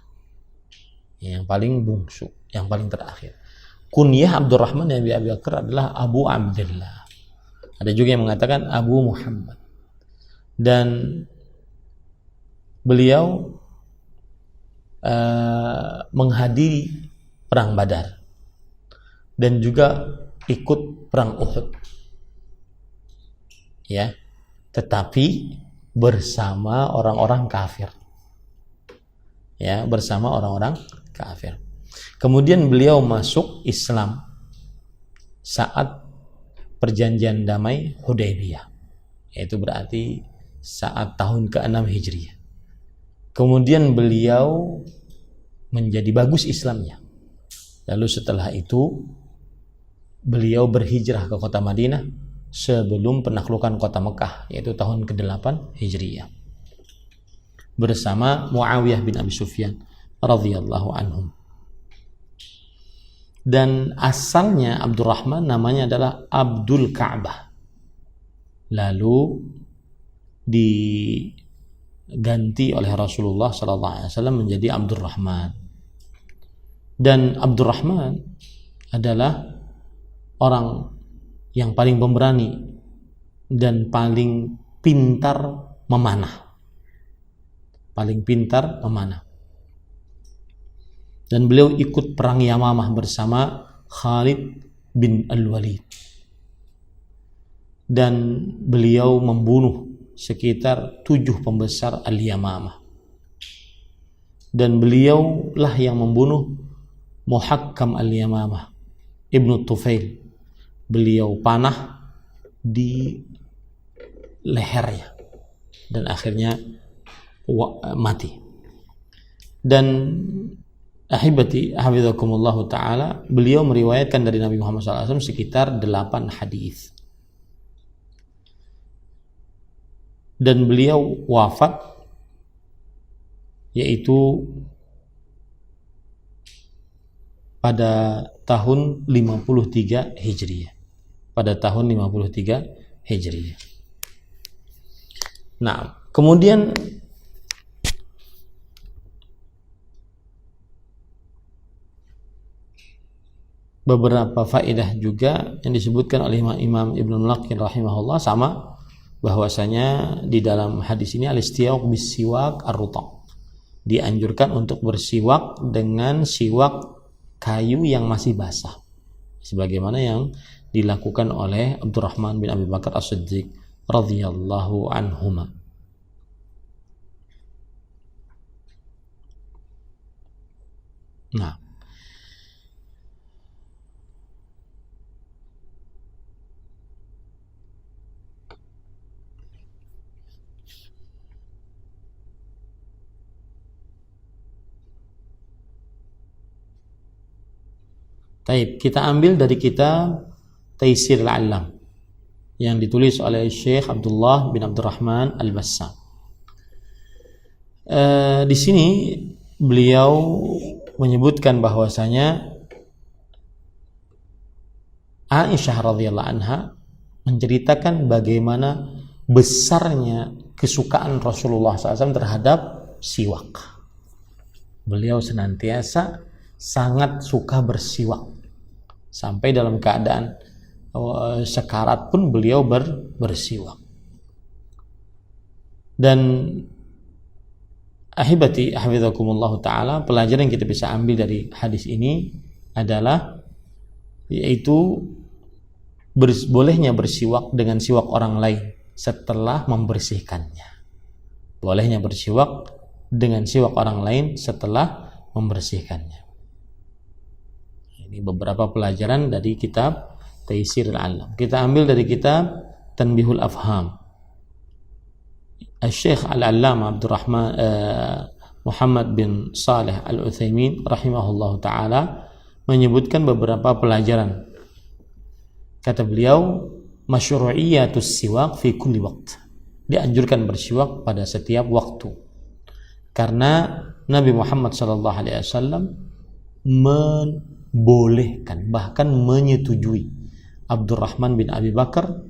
yang paling bungsu, yang paling terakhir. Kunyah Abdurrahman bin Abi Bakar adalah Abu Abdullah. Ada juga yang mengatakan Abu Muhammad. Dan beliau menghadiri perang Badar dan juga ikut perang Uhud, ya, tetapi bersama orang-orang kafir, ya, bersama orang-orang kafir. Kemudian beliau masuk Islam saat perjanjian damai Hudaybiyah, yaitu berarti saat tahun ke-6 Hijriah. Kemudian beliau menjadi bagus Islamnya. Lalu setelah itu beliau berhijrah ke kota Madinah sebelum penaklukan kota Mekah, yaitu tahun ke-8 Hijriah, bersama Muawiyah bin Abi Sufyan radhiyallahu anhum. Dan asalnya Abdurrahman namanya adalah Abdul Ka'bah, lalu diganti oleh Rasulullah SAW menjadi Abdurrahman. Dan Abdurrahman adalah orang yang paling pemberani dan paling pintar memanah, paling pintar memanah. Dan beliau ikut perang Yamamah bersama Khalid bin Al-Walid, dan beliau membunuh sekitar 7 pembesar Al-Yamamah, dan beliaulah yang membunuh Muhakkam Al-Yamamah Ibnu Tufail. Beliau panah di lehernya dan akhirnya mati. Dan ahibati hafizakumullah ta'ala, beliau meriwayatkan dari Nabi Muhammad SAW sekitar 8 hadis. Dan beliau wafat yaitu pada tahun 53 Hijriah. Pada tahun 53 Hijriah. Nah, kemudian beberapa faedah juga yang disebutkan oleh Imam Ibnu Mulaqqin rahimahullah sama, bahwasanya di dalam hadis ini al-istiyaq bis-siwak ar-rutab, dianjurkan untuk bersiwak dengan siwak kayu yang masih basah, sebagaimana yang dilakukan oleh Abdurrahman bin Abi Bakar As-Siddiq radhiyallahu anhuma. Nah, Baik, kita ambil dari kitab Taisir Al-Allam yang ditulis oleh Syekh Abdullah bin Abdurrahman Al-Bassam. Di sini beliau menyebutkan bahwasanya Aisyah radhiyallahu anha menceritakan bagaimana besarnya kesukaan Rasulullah SAW terhadap siwak. Beliau senantiasa sangat suka bersiwak, sampai dalam keadaan sekarat pun beliau bersiwak. Dan ahibati hafizakumullah ta'ala, pelajaran yang kita bisa ambil dari hadis ini adalah yaitu bolehnya bersiwak dengan siwak orang lain setelah membersihkannya. Bolehnya bersiwak dengan siwak orang lain setelah membersihkannya. Ini beberapa pelajaran dari kitab Taisir Al-Allam. Kita ambil dari kitab Tanbihul Afham. Syekh Al-Allamah Abdurrahman Muhammad bin Saleh Al-Utsaimin rahimahullahu taala menyebutkan beberapa pelajaran. Kata beliau, masyru'iyatus siwak fi kulli waqt. Dianjurkan bersiwak pada setiap waktu. Karena Nabi Muhammad sallallahu alaihi wasallam membolehkan, bahkan menyetujui Abdurrahman bin Abi Bakar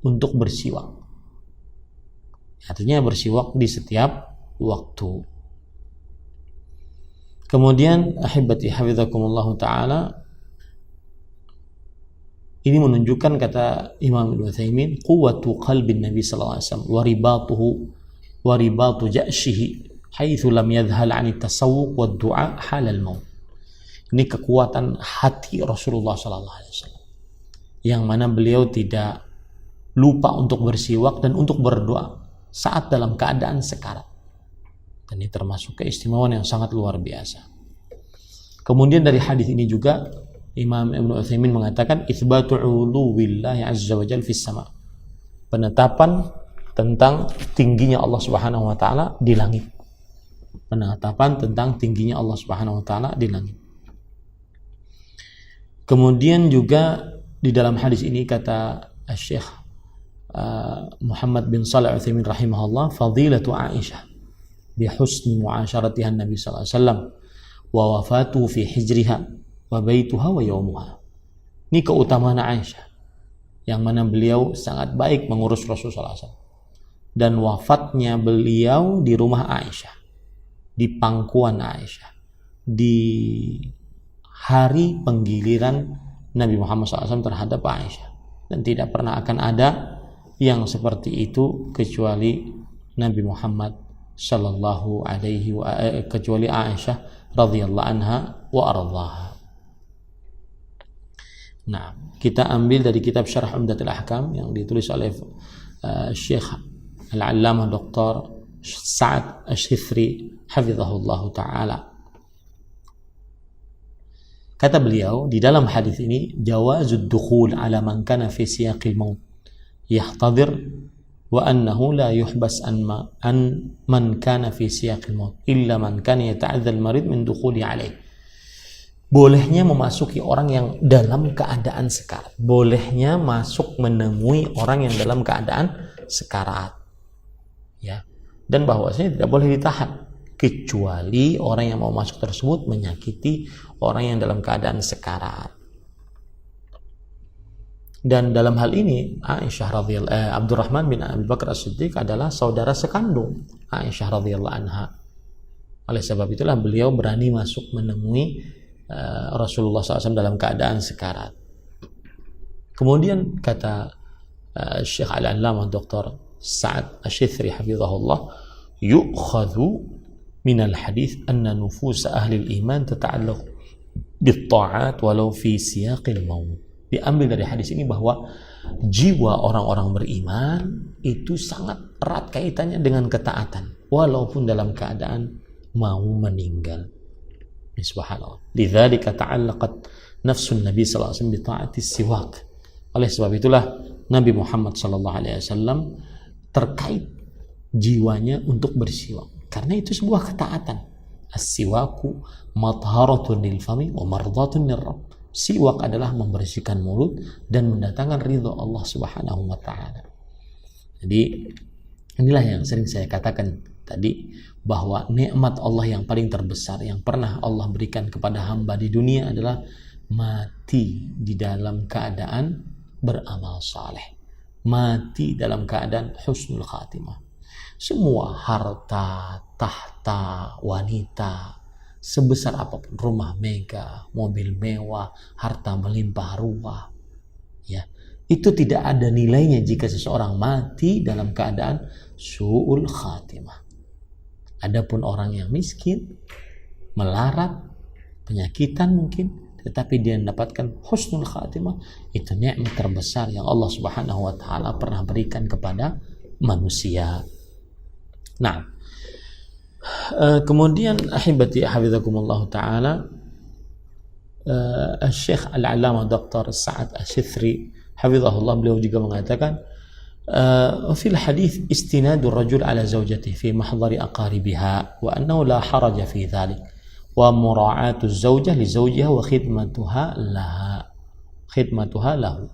untuk bersiwak. Artinya bersiwak di setiap waktu. Kemudian ahibati hafizakumullah ta'ala, ini menunjukkan, kata Imam Ibnu Utsaimin, quwwatu qalbin Nabi sallallahu alaihi wasallam wa ribatu ja'shihi haitsu lam yadhhal 'ani tasawwuq wad du'a halal maut. Ini kekuatan hati Rasulullah sallallahu alaihi wasallam, yang mana beliau tidak lupa untuk bersiwak dan untuk berdoa saat dalam keadaan sekarat. Dan ini termasuk keistimewaan yang sangat luar biasa. Kemudian dari hadis ini juga Imam Ibnu Utsaimin mengatakan itsbatu 'uluwillahi 'azza wa jalla fis sama'. Penetapan tentang tingginya Allah Subhanahu wa taala di langit. Penetapan tentang tingginya Allah Subhanahu wa taala di langit. Kemudian juga di dalam hadis ini kata Syekh Muhammad bin Shalih Al-Utsaimin rahimahullah, fadilatu Aisyah bi husni mu'asyaratiha Nabi sallallahu alaihi wasallam wa wafatu fi hijriha wa baituha wa yaumuha. Ini keutamaan Aisyah, yang mana beliau sangat baik mengurus Rasulullah SAW, dan wafatnya beliau di rumah Aisyah, di pangkuan Aisyah, di hari penggiliran Nabi Muhammad SAW terhadap Aisyah. Dan tidak pernah akan ada yang seperti itu kecuali Nabi Muhammad sallallahu alaihi wa kecuali Aisyah radhiyallahu anha wa ardhaha. Nah, kita ambil dari kitab Syarah Umdatul Ahkam yang ditulis oleh Syekh Al-Allamah Dr. Sa'ad Asy-Syifri hafizahullah taala. Kata beliau, di dalam hadis ini jawazud dukhul ala man kana fi siyaqil maut yahtadir wa annahu la yuhbas an man kana fi siyaqil maut illa man kana yata'adzal marid min dukhuli alaih. Bolehnya memasuki orang yang dalam keadaan sekarat. Bolehnya masuk menemui orang yang dalam keadaan sekarat. Ya. Dan bahwasanya tidak boleh ditahan kecuali orang yang mau masuk tersebut menyakiti orang yang dalam keadaan sekarat. Dan dalam hal ini Aisyah Abdurrahman bin Abi Bakar As-Siddiq adalah saudara sekandung Aisyah radhiyallahu anha. Oleh sebab itulah beliau berani masuk menemui Rasulullah SAW dalam keadaan sekarat. Kemudian kata Syekh Al-Allamah Dr. Sa'ad Asy-Syifri hafizahullah, yu'khadhu minal hadith anna nufus ahli al-iman tata'allaq bit-ta'at walau fi siyaqil maut. Diambil dari hadis ini bahwa jiwa orang-orang beriman itu sangat erat kaitannya dengan ketaatan walaupun dalam keadaan mau meninggal. Subhanallah. Lidzalika ta'allaqat nafsun Nabi sallallahu alaihi wasallam bi ta'ati siwak. Oleh sebab itulah Nabi Muhammad sallallahu alaihi wasallam terkait jiwanya untuk bersiwak, karena itu sebuah ketaatan. As-siwaku matharatun lil fami wa mardatun lirabb. Siwak adalah membersihkan mulut dan mendatangkan ridho Allah Subhanahu wa taala. Jadi inilah yang sering saya katakan tadi, bahwa nikmat Allah yang paling terbesar yang pernah Allah berikan kepada hamba di dunia adalah mati di dalam keadaan beramal saleh, mati dalam keadaan husnul khatimah. Semua harta, tahta, wanita, sebesar apapun, rumah mega, mobil mewah, harta melimpah ruah, ya, itu tidak ada nilainya jika seseorang mati dalam keadaan su'ul khatimah. Adapun orang yang miskin, melarat, penyakitan mungkin, tetapi dia mendapatkan husnul khatimah, itu nikmat terbesar yang Allah Subhanahu wa taala pernah berikan kepada manusia. Nah, kemudian ahibati hafizakumullah taala, Syekh Al-Allamah Dr. Sa'ad Asy-Syithri hafizahullah, beliau juga mengatakan fil hadits istinadur rajul ala zawjatihi fi mahdhari aqaribiha wa annahu la haraja fi dhalik wa mura'atu zawjah li zawjiha wa khidmatuha lahu.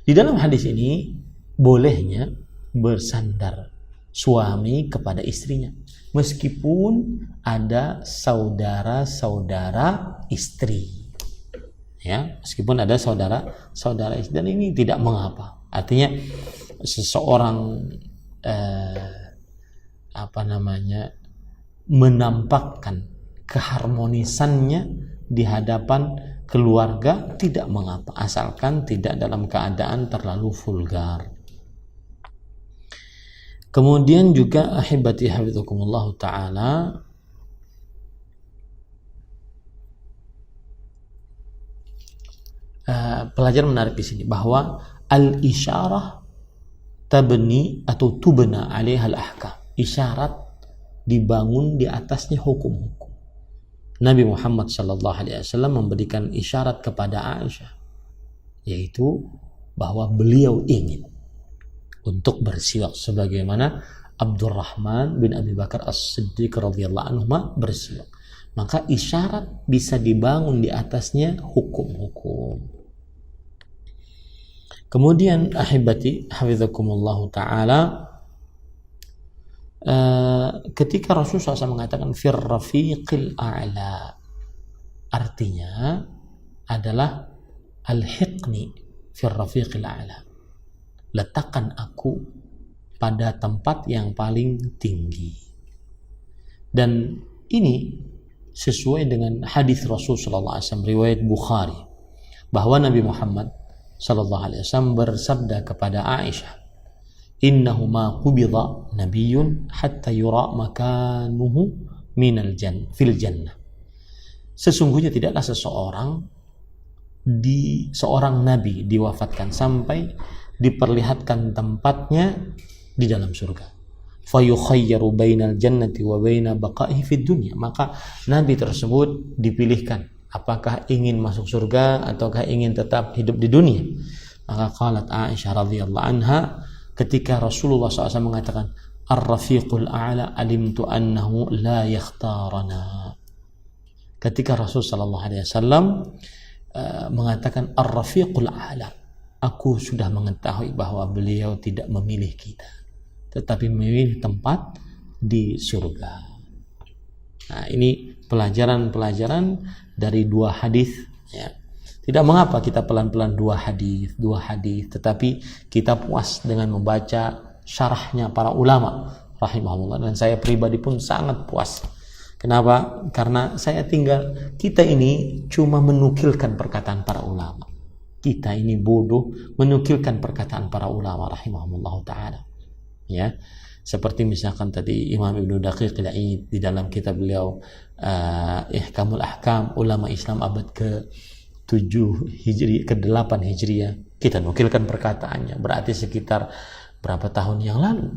Di dalam hadis ini bolehnya bersandar suami kepada istrinya meskipun ada saudara-saudara istri, ya, meskipun ada saudara-saudara istri, dan ini tidak mengapa. Artinya seseorang menampakkan keharmonisannya di hadapan keluarga tidak mengapa, asalkan tidak dalam keadaan terlalu vulgar. Kemudian juga ahibati hafizakumullah taala, pelajaran menarik di sini bahwa al-isyarah tabni atau tubna 'alaiha al-ahkam. Isyarat dibangun di atasnya hukum-hukum. Nabi Muhammad sallallahu alaihi wasallam memberikan isyarat kepada Aisyah, yaitu bahwa beliau ingin untuk bersiwak sebagaimana Abdurrahman bin Abi Bakar As-Siddiq radhiyallahu anhu bersiwak. Maka isyarat bisa dibangun di atasnya hukum-hukum. Kemudian ahibati hafizakumullah taala, ketika Rasulullah SAW mengatakan fir rafiqil a'la, artinya adalah alhiqni fir rafiqil a'la, letakkan aku pada tempat yang paling tinggi. Dan ini sesuai dengan hadis Rasul sallallahu alaihi wasallam riwayat Bukhari, bahwa Nabi Muhammad sallallahu alaihi wasallam bersabda kepada Aisyah, innahu ma qubida nabiyyun hatta yura makanuhu fil jannah. Sesungguhnya tidaklah seorang nabi diwafatkan sampai diperlihatkan tempatnya di dalam surga. Fayukhayyaru bainal jannati wa baina baqaihi fid dunya. Maka nabi tersebut dipilihkan apakah ingin masuk surga ataukah ingin tetap hidup di dunia. Maka qalat Aisyah radhiyallahu anha, ketika Rasulullah SAW mengatakan ar-rafiqul a'la alimtu annahu la yakhtarana. Ketika Rasul sallallahu alaihi wasallam mengatakan ar-rafiqul a'la, aku sudah mengetahui bahwa beliau tidak memilih kita, tetapi memilih tempat di surga. Nah, ini pelajaran-pelajaran dari dua hadis, ya. Tidak mengapa kita pelan-pelan dua hadis, tetapi kita puas dengan membaca syarahnya para ulama rahimahullah, dan saya pribadi pun sangat puas. Kenapa? Karena kita ini cuma menukilkan perkataan para ulama. Kita ini bodoh menukilkan perkataan para ulama rahimahumullah ta'ala, ya. Seperti misalkan tadi Imam Ibnu Daqiq al-Aid di dalam kitab beliau Ihkamul Ahkam, ulama Islam abad ke-7 Hijri, ke-8 Hijriah, kita nukilkan perkataannya, berarti sekitar berapa tahun yang lalu,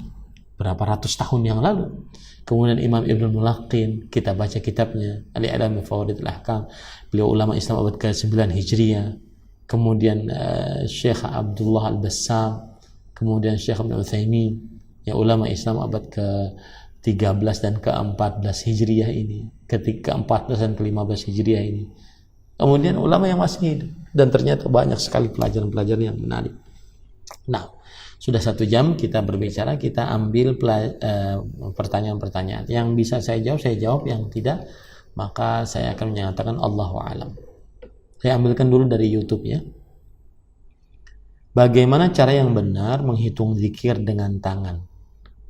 berapa ratus tahun yang lalu. Kemudian Imam Ibnu Mulaqqin, kita baca kitabnya Al-I'lam bi Fawaidil Ahkam, beliau ulama Islam abad ke-9 Hijriah. Kemudian Syekh Abdullah Al-Bassam, kemudian Syekh Ibnu Utsaimin, ya, ulama Islam abad ke-13 dan ke-14 Hijriah ini, ke-14 dan ke-15 Hijriah ini. Kemudian ulama yang masih hidup, dan ternyata banyak sekali pelajaran-pelajaran yang menarik. Nah, sudah 1 jam kita berbicara, kita ambil pertanyaan-pertanyaan. Yang bisa saya jawab, yang tidak, maka saya akan menyatakan Allahu a'lam. Saya ambilkan dulu dari YouTube ya. Bagaimana cara yang benar menghitung zikir dengan tangan?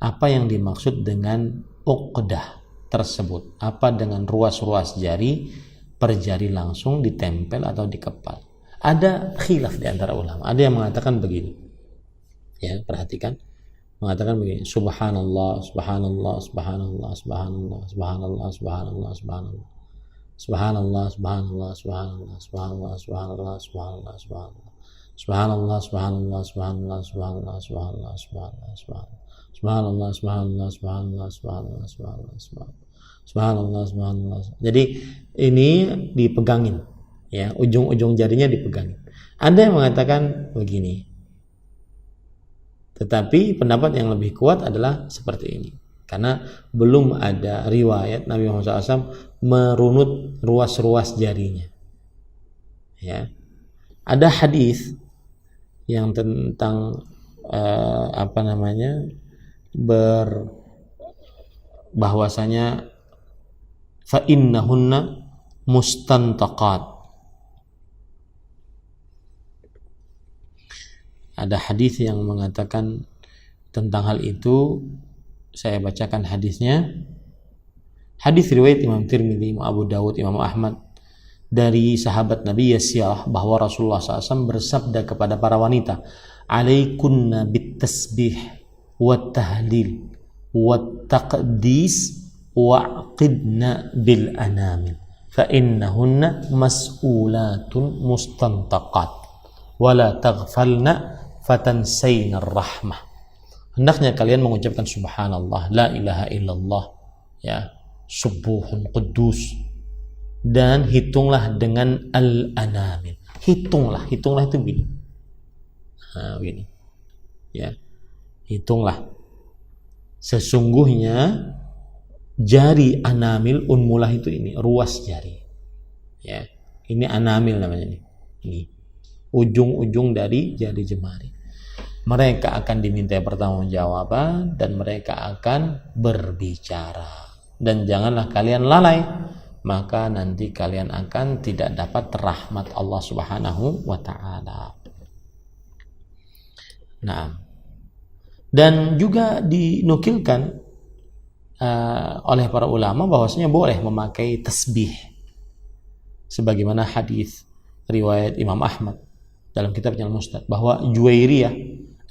Apa yang dimaksud dengan uqdah tersebut? Apa dengan ruas-ruas jari, per jari langsung ditempel atau dikepal? Ada khilaf di antara ulama. Ada yang mengatakan begini. Ya, perhatikan. Mengatakan begini, subhanallah, subhanallah, subhanallah, subhanallah, subhanallah, subhanallah, subhanallah. Subhanallah, subhanallah, subhanallah, subhanallah, subhanallah, subhanallah, subhanallah. Subhanallah, subhanallah, subhanallah, subhanallah, subhanallah, subhanallah, subhanallah. Subhanallah, subhanallah, subhanallah, subhanallah, subhanallah, subhanallah. Subhanallah, subhanallah. Jadi ini dipegangin, ya, ujung-ujung jarinya dipegangin. Ada yang mengatakan begini, tetapi pendapat yang lebih kuat adalah seperti ini, karena belum ada riwayat Nabi Muhammad SAW merunut ruas-ruas jarinya. Ya, ada hadis yang tentang bahwasanya fa innahunna mustantaqat. Ada hadis yang mengatakan tentang hal itu. Saya bacakan hadisnya. Hadis riwayat Imam Tirmidzi, Imam Abu Dawud, Imam Ahmad dari sahabat Nabi Yasyah bahwa Rasulullah SAW bersabda kepada para wanita, "Alaikunna bitasbih wa tahlil wa taqdis wa'qidna bil anamil fa innahunna mas'ulatun mustantaqat wa la taghfalna fatansayna rahmah." Hendaknya kalian mengucapkan subhanallah, la ilaha illallah, ya, subuhun qudus, dan hitunglah dengan al-anamil. Hitunglah itu begini. Nah, begini. Ya. Hitunglah. Sesungguhnya jari anamil, unmulah itu ini, ruas jari. Ya. Ini anamil namanya ini. Ini ujung-ujung dari jari jemari. Mereka akan diminta pertanggungjawaban dan mereka akan berbicara. Dan janganlah kalian lalai, maka nanti kalian akan tidak dapat rahmat Allah Subhanahu wa taala. Nah, dan juga dinukilkan oleh para ulama bahwasanya boleh memakai tasbih, sebagaimana hadis riwayat Imam Ahmad dalam kitabnya Al-Musnad bahwa Juwairiyah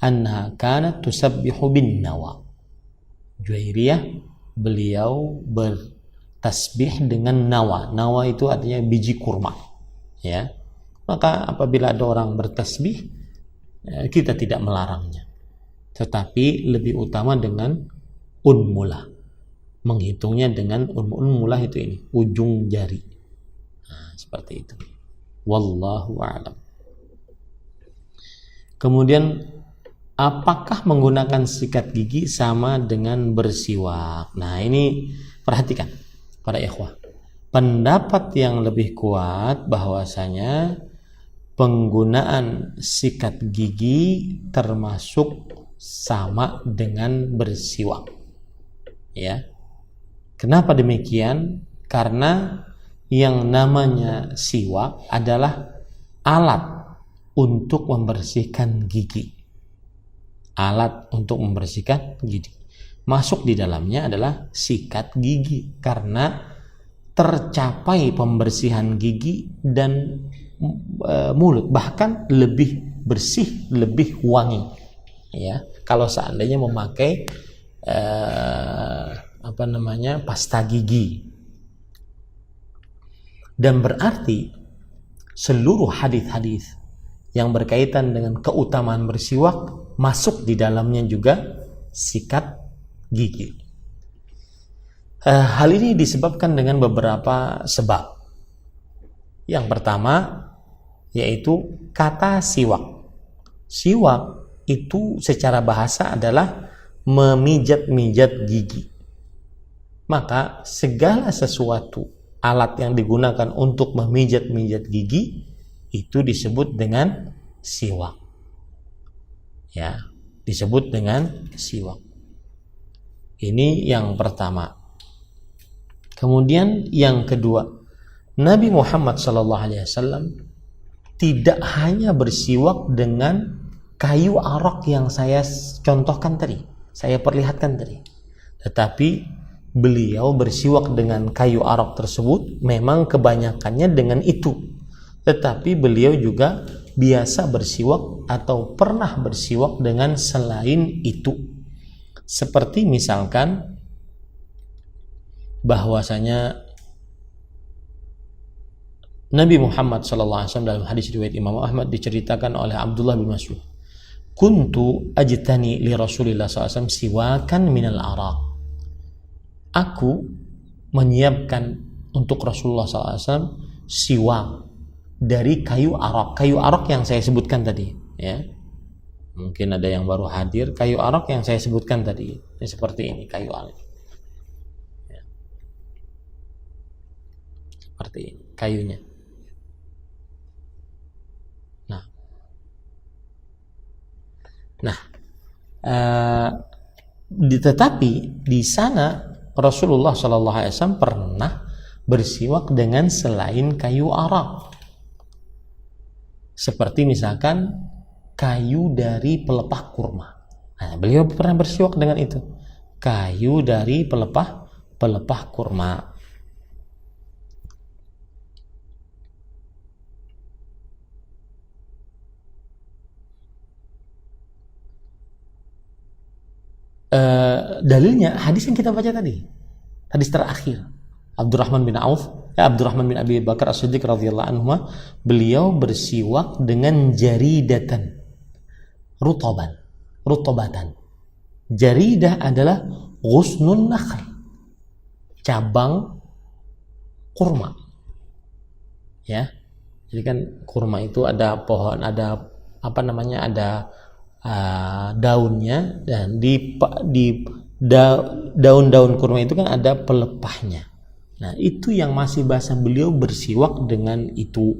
anha kanat tusabbihu bin nawa. Juwairiyah, beliau bertasbih dengan nawa. Nawa itu artinya biji kurma, ya. Maka apabila ada orang bertasbih, kita tidak melarangnya, tetapi lebih utama dengan unmulah, menghitungnya dengan unmulah itu ini, ujung jari. Nah, seperti itu. Wallahu a'lam. Kemudian, apakah menggunakan sikat gigi sama dengan bersiwak? Nah, ini perhatikan para ikhwah. Pendapat yang lebih kuat bahwasanya penggunaan sikat gigi termasuk sama dengan bersiwak. Ya. Kenapa demikian? Karena yang namanya siwak adalah alat untuk membersihkan gigi. Alat untuk membersihkan gigi. Masuk di dalamnya adalah sikat gigi, karena tercapai pembersihan gigi dan mulut, bahkan lebih bersih, lebih wangi. Ya, kalau seandainya memakai pasta gigi. Dan berarti seluruh hadis-hadis yang berkaitan dengan keutamaan bersiwak masuk di dalamnya juga sikat gigi. Hal ini disebabkan dengan beberapa sebab. Yang pertama yaitu kata siwak. Siwak itu secara bahasa adalah memijat-mijat gigi. Maka segala sesuatu alat yang digunakan untuk memijat-mijat gigi itu disebut dengan siwak. Ya, disebut dengan siwak. Ini yang pertama. Kemudian yang kedua, Nabi Muhammad SAW tidak hanya bersiwak dengan kayu arak yang saya contohkan tadi, saya perlihatkan tadi, tetapi beliau bersiwak dengan kayu arak tersebut memang kebanyakannya dengan itu, tetapi beliau juga biasa bersiwak atau pernah bersiwak dengan selain itu. Seperti misalkan bahwasanya Nabi Muhammad SAW dalam hadis riwayat Imam Ahmad diceritakan oleh Abdullah bin Mas'ud, kuntu ajtani li Rasulillah SAW siwakan minal araq. Aku menyiapkan untuk Rasulullah SAW siwak dari kayu arak. Kayu arak yang saya sebutkan tadi, ya. Mungkin ada yang baru hadir. Kayu arak yang saya sebutkan tadi, ini seperti ini kayu arak. Ya. Seperti ini kayunya. Tetapi di sana Rasulullah SAW pernah bersiwak dengan selain kayu arak, seperti misalkan kayu dari pelepah kurma. Nah, beliau pernah bersiwak dengan itu, kayu dari pelepah kurma. Dalilnya hadis yang kita baca tadi, hadis terakhir Abdurrahman bin Abi Bakar As-Siddiq radhiyallahu anhu, beliau bersiwak dengan jaridatan rutobatan. Jaridah adalah ghusnun nakhl, cabang kurma, ya. Jadi kan kurma itu ada pohon, ada ada daunnya, dan di daun-daun kurma itu kan ada pelepahnya. Nah, itu yang masih bahasa beliau bersiwak dengan itu.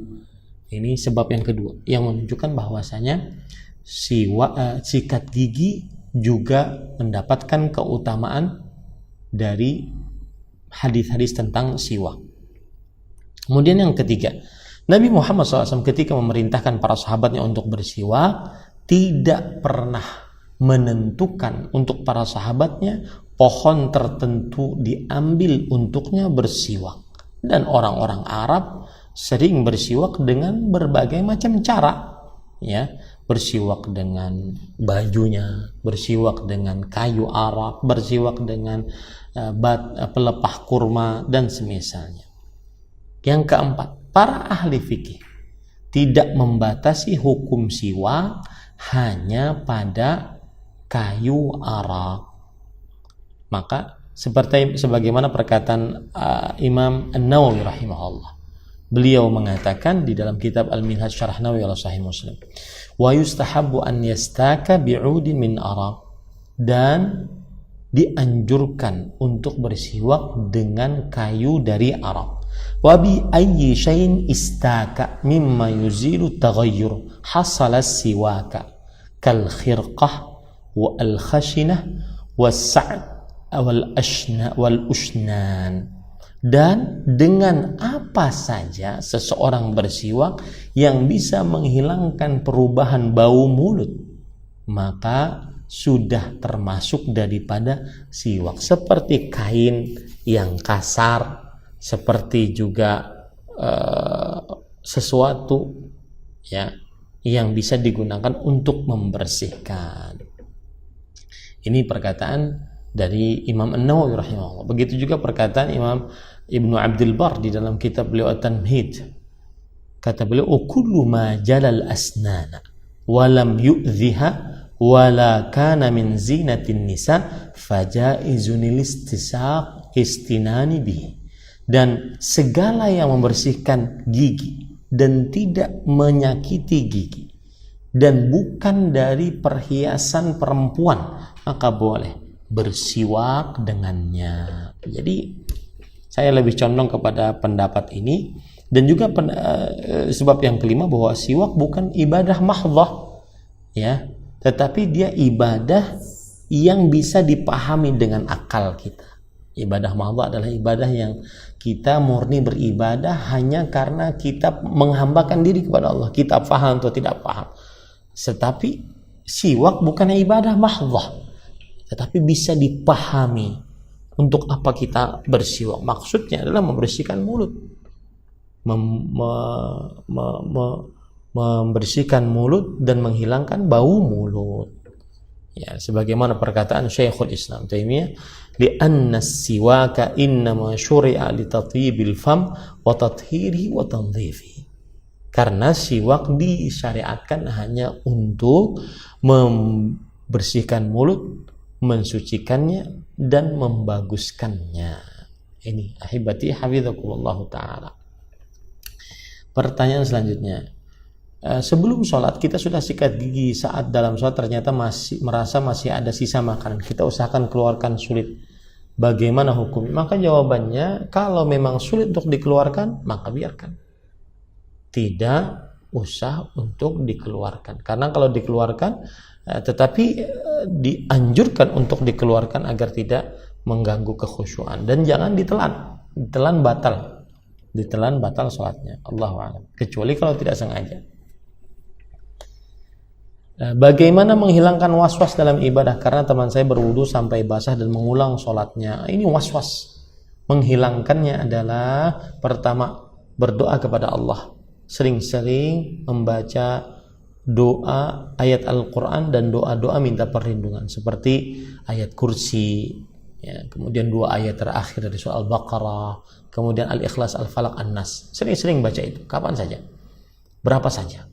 Ini sebab yang kedua yang menunjukkan bahwasanya sikat gigi juga mendapatkan keutamaan dari hadis-hadis tentang siwak. Kemudian yang ketiga, Nabi Muhammad SAW ketika memerintahkan para sahabatnya untuk bersiwak, tidak pernah menentukan untuk para sahabatnya pohon tertentu diambil untuknya bersiwak. Dan orang-orang Arab sering bersiwak dengan berbagai macam cara, ya. Bersiwak dengan bajunya, bersiwak dengan kayu arak, bersiwak dengan pelepah kurma dan semisalnya. Yang keempat, para ahli fikih tidak membatasi hukum siwak hanya pada kayu arak. Maka sebagaimana perkataan Imam An-Nawawi rahimahullah, beliau mengatakan di dalam kitab Al-Minhaj Syarah Nawawi ala Sahih Muslim, wa yustahabbu an yastaka bi'udin min arak, dan dianjurkan untuk bersiwak dengan kayu dari arak. Wa bi ayyi syai'in istaka mimma yuzilu taghayyur hasala siwaka kal khirqah wal khashinah was sa'd wal ushnan. Dan dengan apa saja seseorang bersiwak yang bisa menghilangkan perubahan bau mulut, maka sudah termasuk daripada siwak, seperti kain yang kasar, seperti juga sesuatu, ya, yang bisa digunakan untuk membersihkan. Ini perkataan dari Imam An-Nawawi rahimahullah. Begitu juga perkataan Imam Ibnu Abdul Bar di dalam kitab beliau At-Tamhid. Kata beliau, kullu ma jalal asnana wa lam yu'dhiha wa la kana min zinatin nisa fajaizun listisaq istinani bihi. Dan segala yang membersihkan gigi dan tidak menyakiti gigi dan bukan dari perhiasan perempuan, maka boleh bersiwak dengannya. Jadi Saya lebih condong kepada pendapat ini. Dan juga sebab yang kelima bahwa siwak bukan ibadah mahdhah, ya, tetapi dia ibadah yang bisa dipahami dengan akal kita. Ibadah mahdhah adalah ibadah yang kita murni beribadah hanya karena kita menghambakan diri kepada Allah. Kita paham atau tidak paham. Tetapi siwak bukan ibadah mahdhah, tetapi bisa dipahami. Untuk apa kita bersiwak? Maksudnya adalah membersihkan mulut. Membersihkan mulut dan menghilangkan bau mulut. Ya, sebagaimana perkataan Syekhul Islam Taimiyah, li'anna siwaka innama syuri'a li tatyibil fam wa tathhirihi wa tanzifi. Karena siwak disyariatkan hanya untuk membersihkan mulut, mensucikannya dan membaguskannya. Ini ahibati hafizakumullah taala. Pertanyaan selanjutnya, sebelum sholat kita sudah sikat gigi, saat dalam sholat ternyata merasa masih ada sisa makanan, kita usahakan keluarkan sulit, bagaimana hukumnya? Maka jawabannya, kalau memang sulit untuk dikeluarkan, maka biarkan, tidak usah untuk dikeluarkan. Karena kalau dikeluarkan, tetapi dianjurkan untuk dikeluarkan agar tidak mengganggu kekhusyuan, dan jangan ditelan batal sholatnya. Allahu a'lam. Kecuali kalau tidak sengaja. Bagaimana menghilangkan was-was dalam ibadah? Karena teman saya berwudu sampai basah dan mengulang sholatnya. Ini was-was. Menghilangkannya adalah pertama berdoa kepada Allah. Sering-sering membaca doa ayat Al-Quran dan doa-doa minta perlindungan seperti ayat kursi, ya, kemudian 2 ayat terakhir dari surah Al-Baqarah, kemudian Al-Ikhlas, Al-Falaq, An-Nas. Sering-sering baca itu, kapan saja, berapa saja.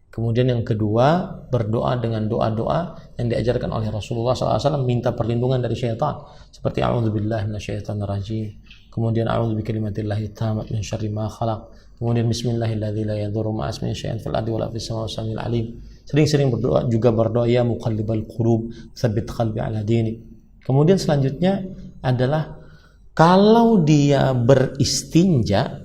Kemudian yang kedua, berdoa dengan doa-doa yang diajarkan oleh Rasulullah SAW, minta perlindungan dari syaitan, seperti a'udzubillahi minasyaitonirrajim, kemudian a'udzubikalimatillahi tammat min syarri ma khalaq, kemudian bismillahilladzi la yadurru ma'a ismihi syai'un fil ardi wala fis samawati was-sami'il alim. Sering-sering berdoa, juga berdoa ya muqallibal qulub tsabbit qalbi ala dinik. Kemudian selanjutnya adalah kalau dia beristinja,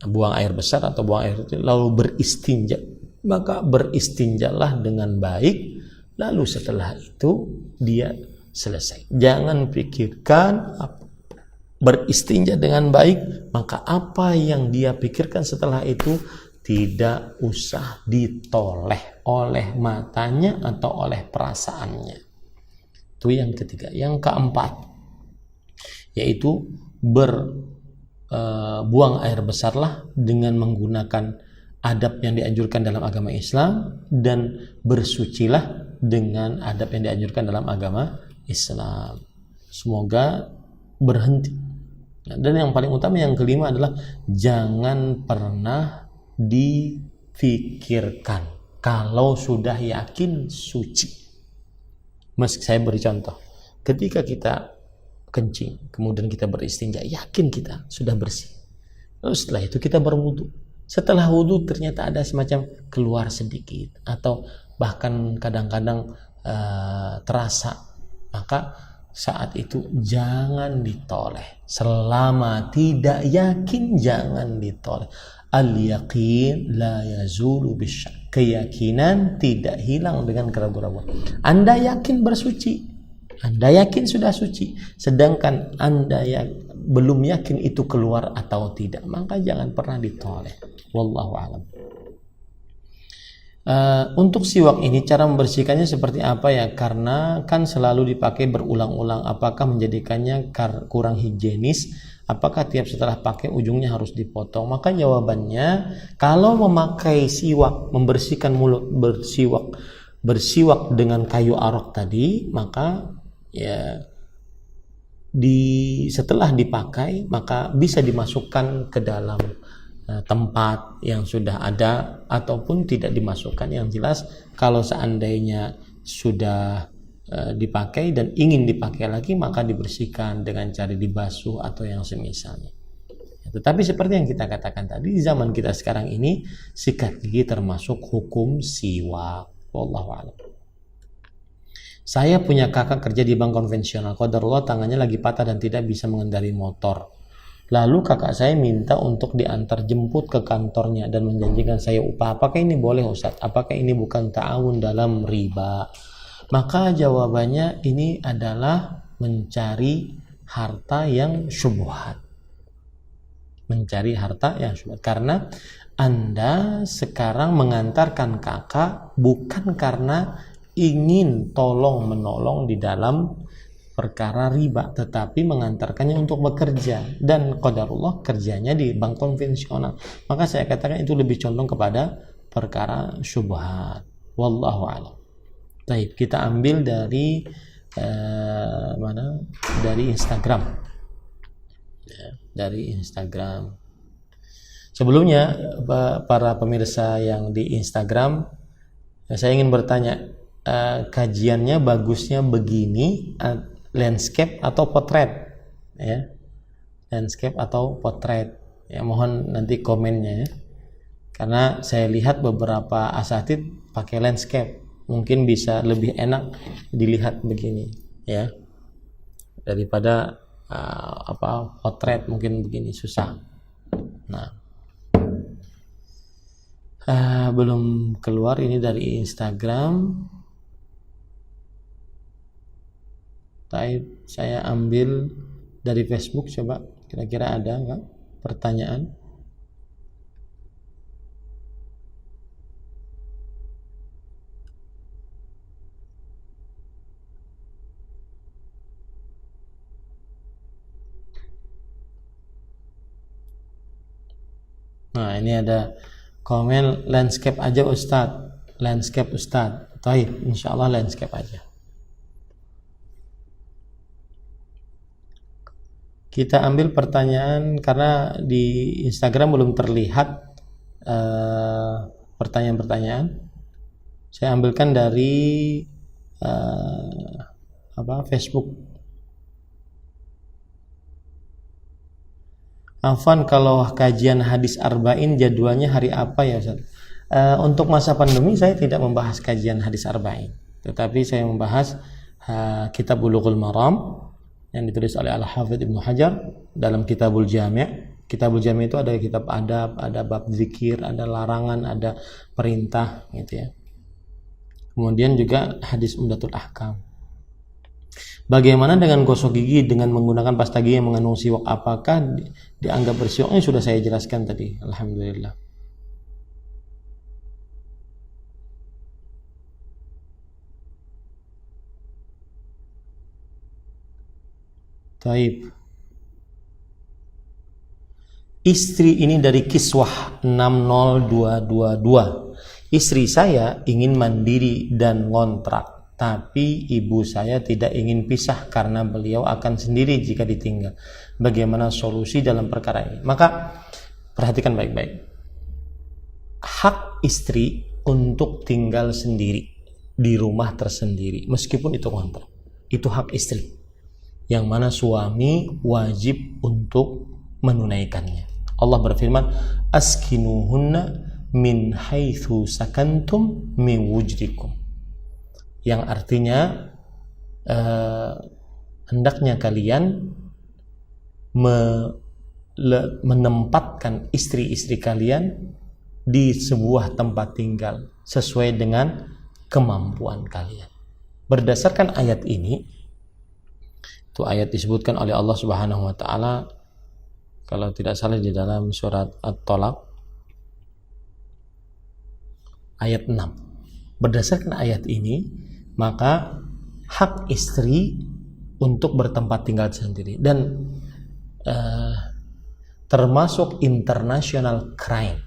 buang air besar atau buang air kecil, lalu beristinja, maka beristinjalah dengan baik, lalu setelah itu dia selesai. Jangan pikirkan beristinja dengan baik, maka apa yang dia pikirkan setelah itu tidak usah ditoleh oleh matanya atau oleh perasaannya. Itu yang ketiga. Yang keempat, yaitu buang air besarlah dengan menggunakan adab yang dianjurkan dalam agama Islam, dan bersucilah dengan adab yang dianjurkan dalam agama Islam. Semoga berhenti. Dan yang paling utama, yang kelima adalah jangan pernah difikirkan kalau sudah yakin suci. Meski saya beri contoh, ketika kita kencing, kemudian kita beristinja, yakin kita sudah bersih. Lalu setelah itu kita berwudu. Setelah wudu ternyata ada semacam keluar sedikit atau bahkan kadang-kadang terasa, maka saat itu jangan ditoleh. Selama tidak yakin jangan ditoleh. Al-yaqin la yazulu bisyak. Keyakinan tidak hilang dengan keraguan-keraguan. Anda yakin bersuci, Anda yakin sudah suci, sedangkan Anda yang belum yakin itu keluar atau tidak, maka jangan pernah ditoleh. Wallahu a'lam. Untuk siwak ini cara membersihkannya seperti apa ya? Karena kan selalu dipakai berulang-ulang. Apakah menjadikannya kurang higienis? Apakah tiap setelah pakai ujungnya harus dipotong? Maka jawabannya, kalau memakai siwak, membersihkan mulut, bersiwak dengan kayu arok tadi, maka ya setelah dipakai maka bisa dimasukkan ke dalam tempat yang sudah ada ataupun tidak dimasukkan. Yang jelas kalau seandainya sudah dipakai dan ingin dipakai lagi, maka dibersihkan dengan cara dibasuh atau yang semisalnya. Tetapi seperti yang kita katakan tadi, di zaman kita sekarang ini sikat gigi termasuk hukum siwak. Wallahu a'lam. Saya punya kakak kerja di bank konvensional. Qadarullah tangannya lagi patah dan tidak bisa mengendarai motor. Lalu kakak saya minta untuk diantar jemput ke kantornya dan menjanjikan saya upah. Apakah ini boleh Ustaz? Apakah ini bukan ta'awun dalam riba? Maka jawabannya ini adalah mencari harta yang syubhat. Mencari harta yang syubhat. Karena Anda sekarang mengantarkan kakak bukan karena ingin tolong menolong di dalam perkara riba, tetapi mengantarkannya untuk bekerja, dan qadarullah kerjanya di bank konvensional. Maka saya katakan itu lebih condong kepada perkara syubhat. Wallahu a'lam. Baik, kita ambil dari mana? Dari Instagram. Ya, dari Instagram. Sebelumnya para pemirsa yang di Instagram, saya ingin bertanya, kajiannya bagusnya begini, landscape atau potret, ya, landscape atau potret, ya, mohon nanti komennya ya, karena saya lihat beberapa asatid pakai landscape, mungkin bisa lebih enak dilihat begini ya daripada potret, mungkin begini susah. Nah, belum keluar ini dari Instagram. Saya ambil dari Facebook, coba kira-kira ada nggak pertanyaan? Nah, ini ada komen landscape aja Ustadz, landscape Ustadz. Baik, insyaallah landscape aja. Kita ambil pertanyaan karena di Instagram belum terlihat pertanyaan-pertanyaan. Saya ambilkan dari Facebook. Afwan, kalau kajian hadis arba'in jadwalnya hari apa ya Ustaz? Untuk masa pandemi saya tidak membahas kajian hadis arba'in, tetapi saya membahas kitab Bulughul Maram yang ditulis oleh Al-Hafidz Ibnu Hajar dalam Kitabul Jami'. Kitabul Jami' itu ada kitab adab, ada bab zikir, ada larangan, ada perintah gitu ya. Kemudian juga hadis Umdatul Ahkam. Bagaimana dengan gosok gigi dengan menggunakan pasta gigi yang mengandung siwak? Apakah dianggap bersiwak? Ini sudah saya jelaskan tadi. Alhamdulillah. Taib. Istri ini dari Kiswah 60222. Istri saya ingin mandiri dan ngontrak, tapi ibu saya tidak ingin pisah karena beliau akan sendiri jika ditinggal. Bagaimana solusi dalam perkara ini? Maka perhatikan baik-baik. Hak istri untuk tinggal sendiri di rumah tersendiri meskipun itu kontrak, itu hak istri, yang mana suami wajib untuk menunaikannya. Allah berfirman, askinuhunna min haitsu sakantum min wujdikum, yang artinya hendaknya kalian menempatkan istri-istri kalian di sebuah tempat tinggal sesuai dengan kemampuan kalian. Berdasarkan ayat ini, itu ayat disebutkan oleh Allah Subhanahu wa taala kalau tidak salah di dalam surat At-Talaq ayat 6. Berdasarkan ayat ini, maka hak istri untuk bertempat tinggal sendiri, dan termasuk international crime,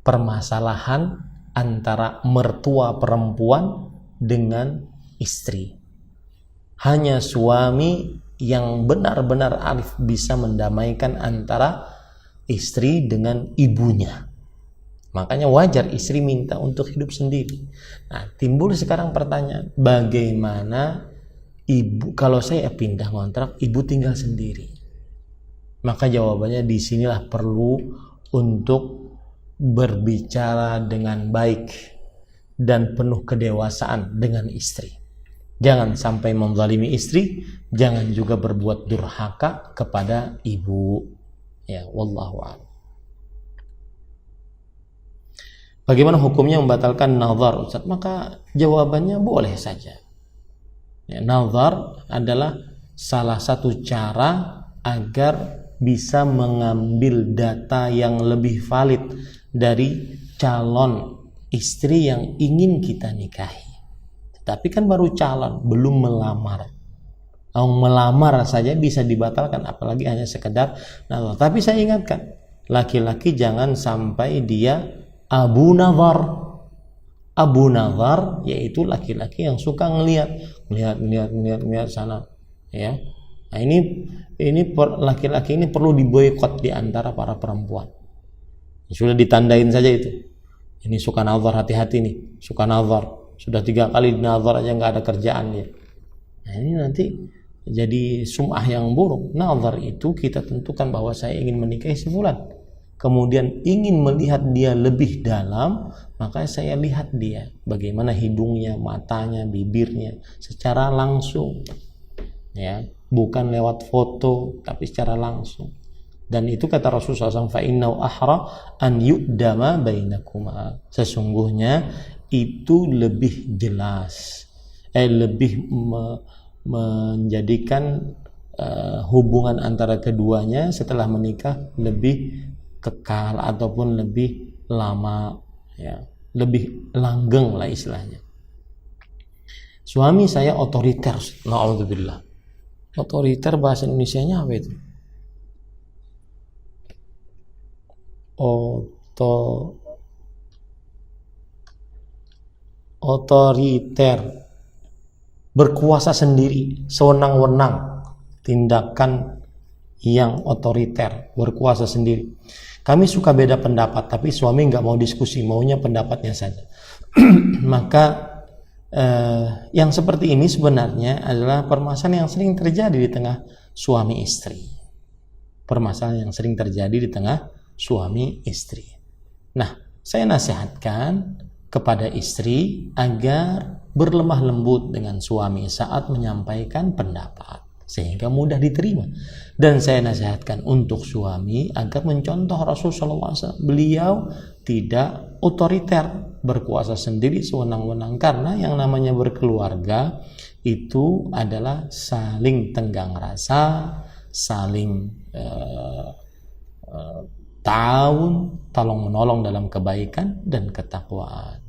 permasalahan antara mertua perempuan dengan istri. Hanya suami yang benar-benar arif bisa mendamaikan antara istri dengan ibunya. Makanya wajar istri minta untuk hidup sendiri. Nah, timbul sekarang pertanyaan, bagaimana ibu kalau saya pindah kontrak, ibu tinggal sendiri? Maka jawabannya disinilah perlu untuk berbicara dengan baik dan penuh kedewasaan dengan istri. Jangan sampai menzalimi istri, jangan juga berbuat durhaka kepada ibu. Ya, wallahu a'lam. Bagaimana hukumnya membatalkan nazar, Ustaz? Maka jawabannya boleh saja. Ya, nazar adalah salah satu cara agar bisa mengambil data yang lebih valid dari calon istri yang ingin kita nikahi. Tapi kan baru calon, belum melamar. Melamar saja bisa dibatalkan, apalagi hanya sekedar nazar. Tapi saya ingatkan, laki-laki jangan sampai dia abu nazar. Abu nazar yaitu laki-laki yang suka ngelihat sana, ya. Nah, ini laki-laki ini perlu diboikot di antara para perempuan. Sudah ditandain saja itu. Ini suka nazar, hati-hati nih, suka nazar. Sudah 3 kali nazar aja nggak ada kerjaan dia. Nah, ini nanti jadi sum'ah yang buruk. Nazar itu kita tentukan bahwa saya ingin menikahi si fulan. Kemudian ingin melihat dia lebih dalam, maka saya lihat dia bagaimana hidungnya, matanya, bibirnya secara langsung, ya, bukan lewat foto tapi secara langsung. Dan itu kata Rasulullah SAW, fa innau ahra an yu'dama bainakuma, sesungguhnya itu lebih jelas, lebih menjadikan hubungan antara keduanya setelah menikah lebih kekal ataupun lebih lama, ya, lebih langgeng lah istilahnya. Suami saya otoriter, na'udzubillah. Otoriter bahasa Indonesianya apa itu? Otoriter, berkuasa sendiri, sewenang-wenang, tindakan yang otoriter, berkuasa sendiri. Kami suka beda pendapat, tapi suami nggak mau diskusi, maunya pendapatnya saja. Maka yang seperti ini sebenarnya adalah permasalahan yang sering terjadi di tengah suami istri. Permasalahan yang sering terjadi di tengah suami istri. Nah, saya nasihatkan kepada istri agar berlemah lembut dengan suami saat menyampaikan pendapat, sehingga mudah diterima. Dan saya nasihatkan untuk suami agar mencontoh Rasulullah SAW. Beliau tidak otoriter, berkuasa sendiri sewenang-wenang, karena yang namanya berkeluarga itu adalah saling tenggang rasa, saling tolong menolong dalam kebaikan dan ketakwaan.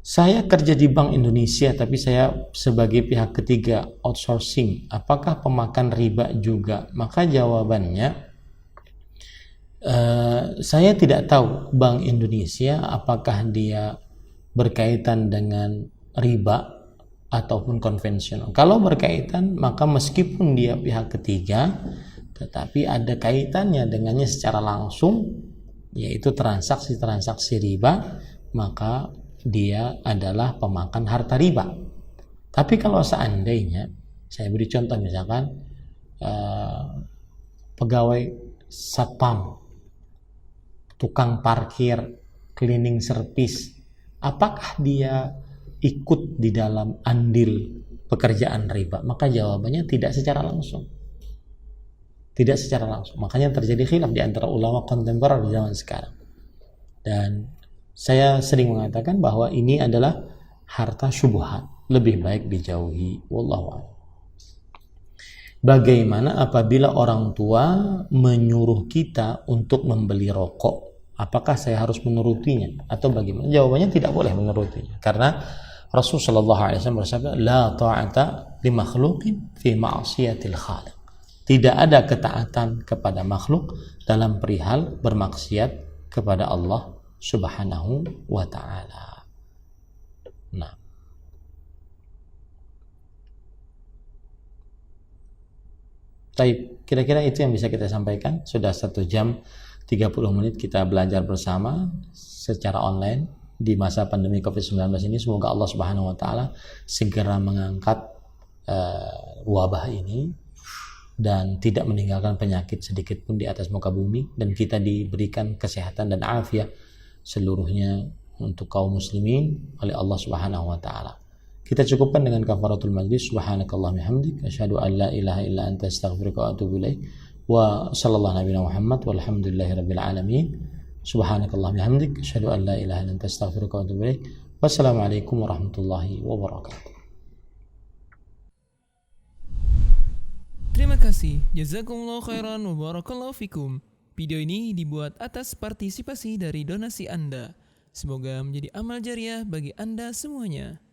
Saya kerja di Bank Indonesia, tapi saya sebagai pihak ketiga outsourcing. Apakah pemakan riba juga? Maka jawabannya, saya tidak tahu Bank Indonesia apakah dia berkaitan dengan riba ataupun konvensional. Kalau berkaitan, maka meskipun dia pihak ketiga, tetapi ada kaitannya dengannya secara langsung, yaitu transaksi-transaksi riba, maka dia adalah pemakan harta riba. Tapi kalau seandainya, saya beri contoh misalkan pegawai satpam, tukang parkir, cleaning service, apakah dia ikut di dalam andil pekerjaan riba? Maka jawabannya tidak secara langsung. Tidak secara langsung. Makanya terjadi khilaf di antara ulama kontemporer di zaman sekarang. Dan saya sering mengatakan bahwa ini adalah harta syubhat, lebih baik dijauhi. Wallahu a'lam. Bagaimana apabila orang tua menyuruh kita untuk membeli rokok? Apakah saya harus menurutinya atau bagaimana? Jawabannya tidak boleh menurutinya, karena Rasulullah SAW bersabda, la ta'ata li makhluqin fi ma'siyatil khaliq. Tidak ada ketaatan kepada makhluk dalam perihal bermaksiat kepada Allah Subhanahu wa ta'ala. Nah, baik, kira-kira itu yang bisa kita sampaikan. Sudah 1 jam 30 menit kita belajar bersama secara online di masa pandemi COVID-19 ini. Semoga Allah Subhanahu wa ta'ala segera mengangkat wabah ini dan tidak meninggalkan penyakit sedikit pun di atas muka bumi, dan kita diberikan kesehatan dan afiat seluruhnya untuk kaum muslimin oleh Allah Subhanahu wa ta'ala. Kita cukupkan dengan kafaratul majlis. Subhanakallahumma hamdik asyhadu an la ilaha illa anta astaghfiruka wa atubu ilaik. Wa sallallahu nabiyana Muhammad walhamdulillahi rabbil alamin. Subhanakallahumma hamdik asyhadu an la ilaha illa anta astaghfiruka wa atubu ilaik. Wassalamualaikum warahmatullahi wabarakatuh. Terima kasih. Jazakumullah khairan wa barakallahu fikum. Video ini dibuat atas partisipasi dari donasi Anda. Semoga menjadi amal jariah bagi Anda semuanya.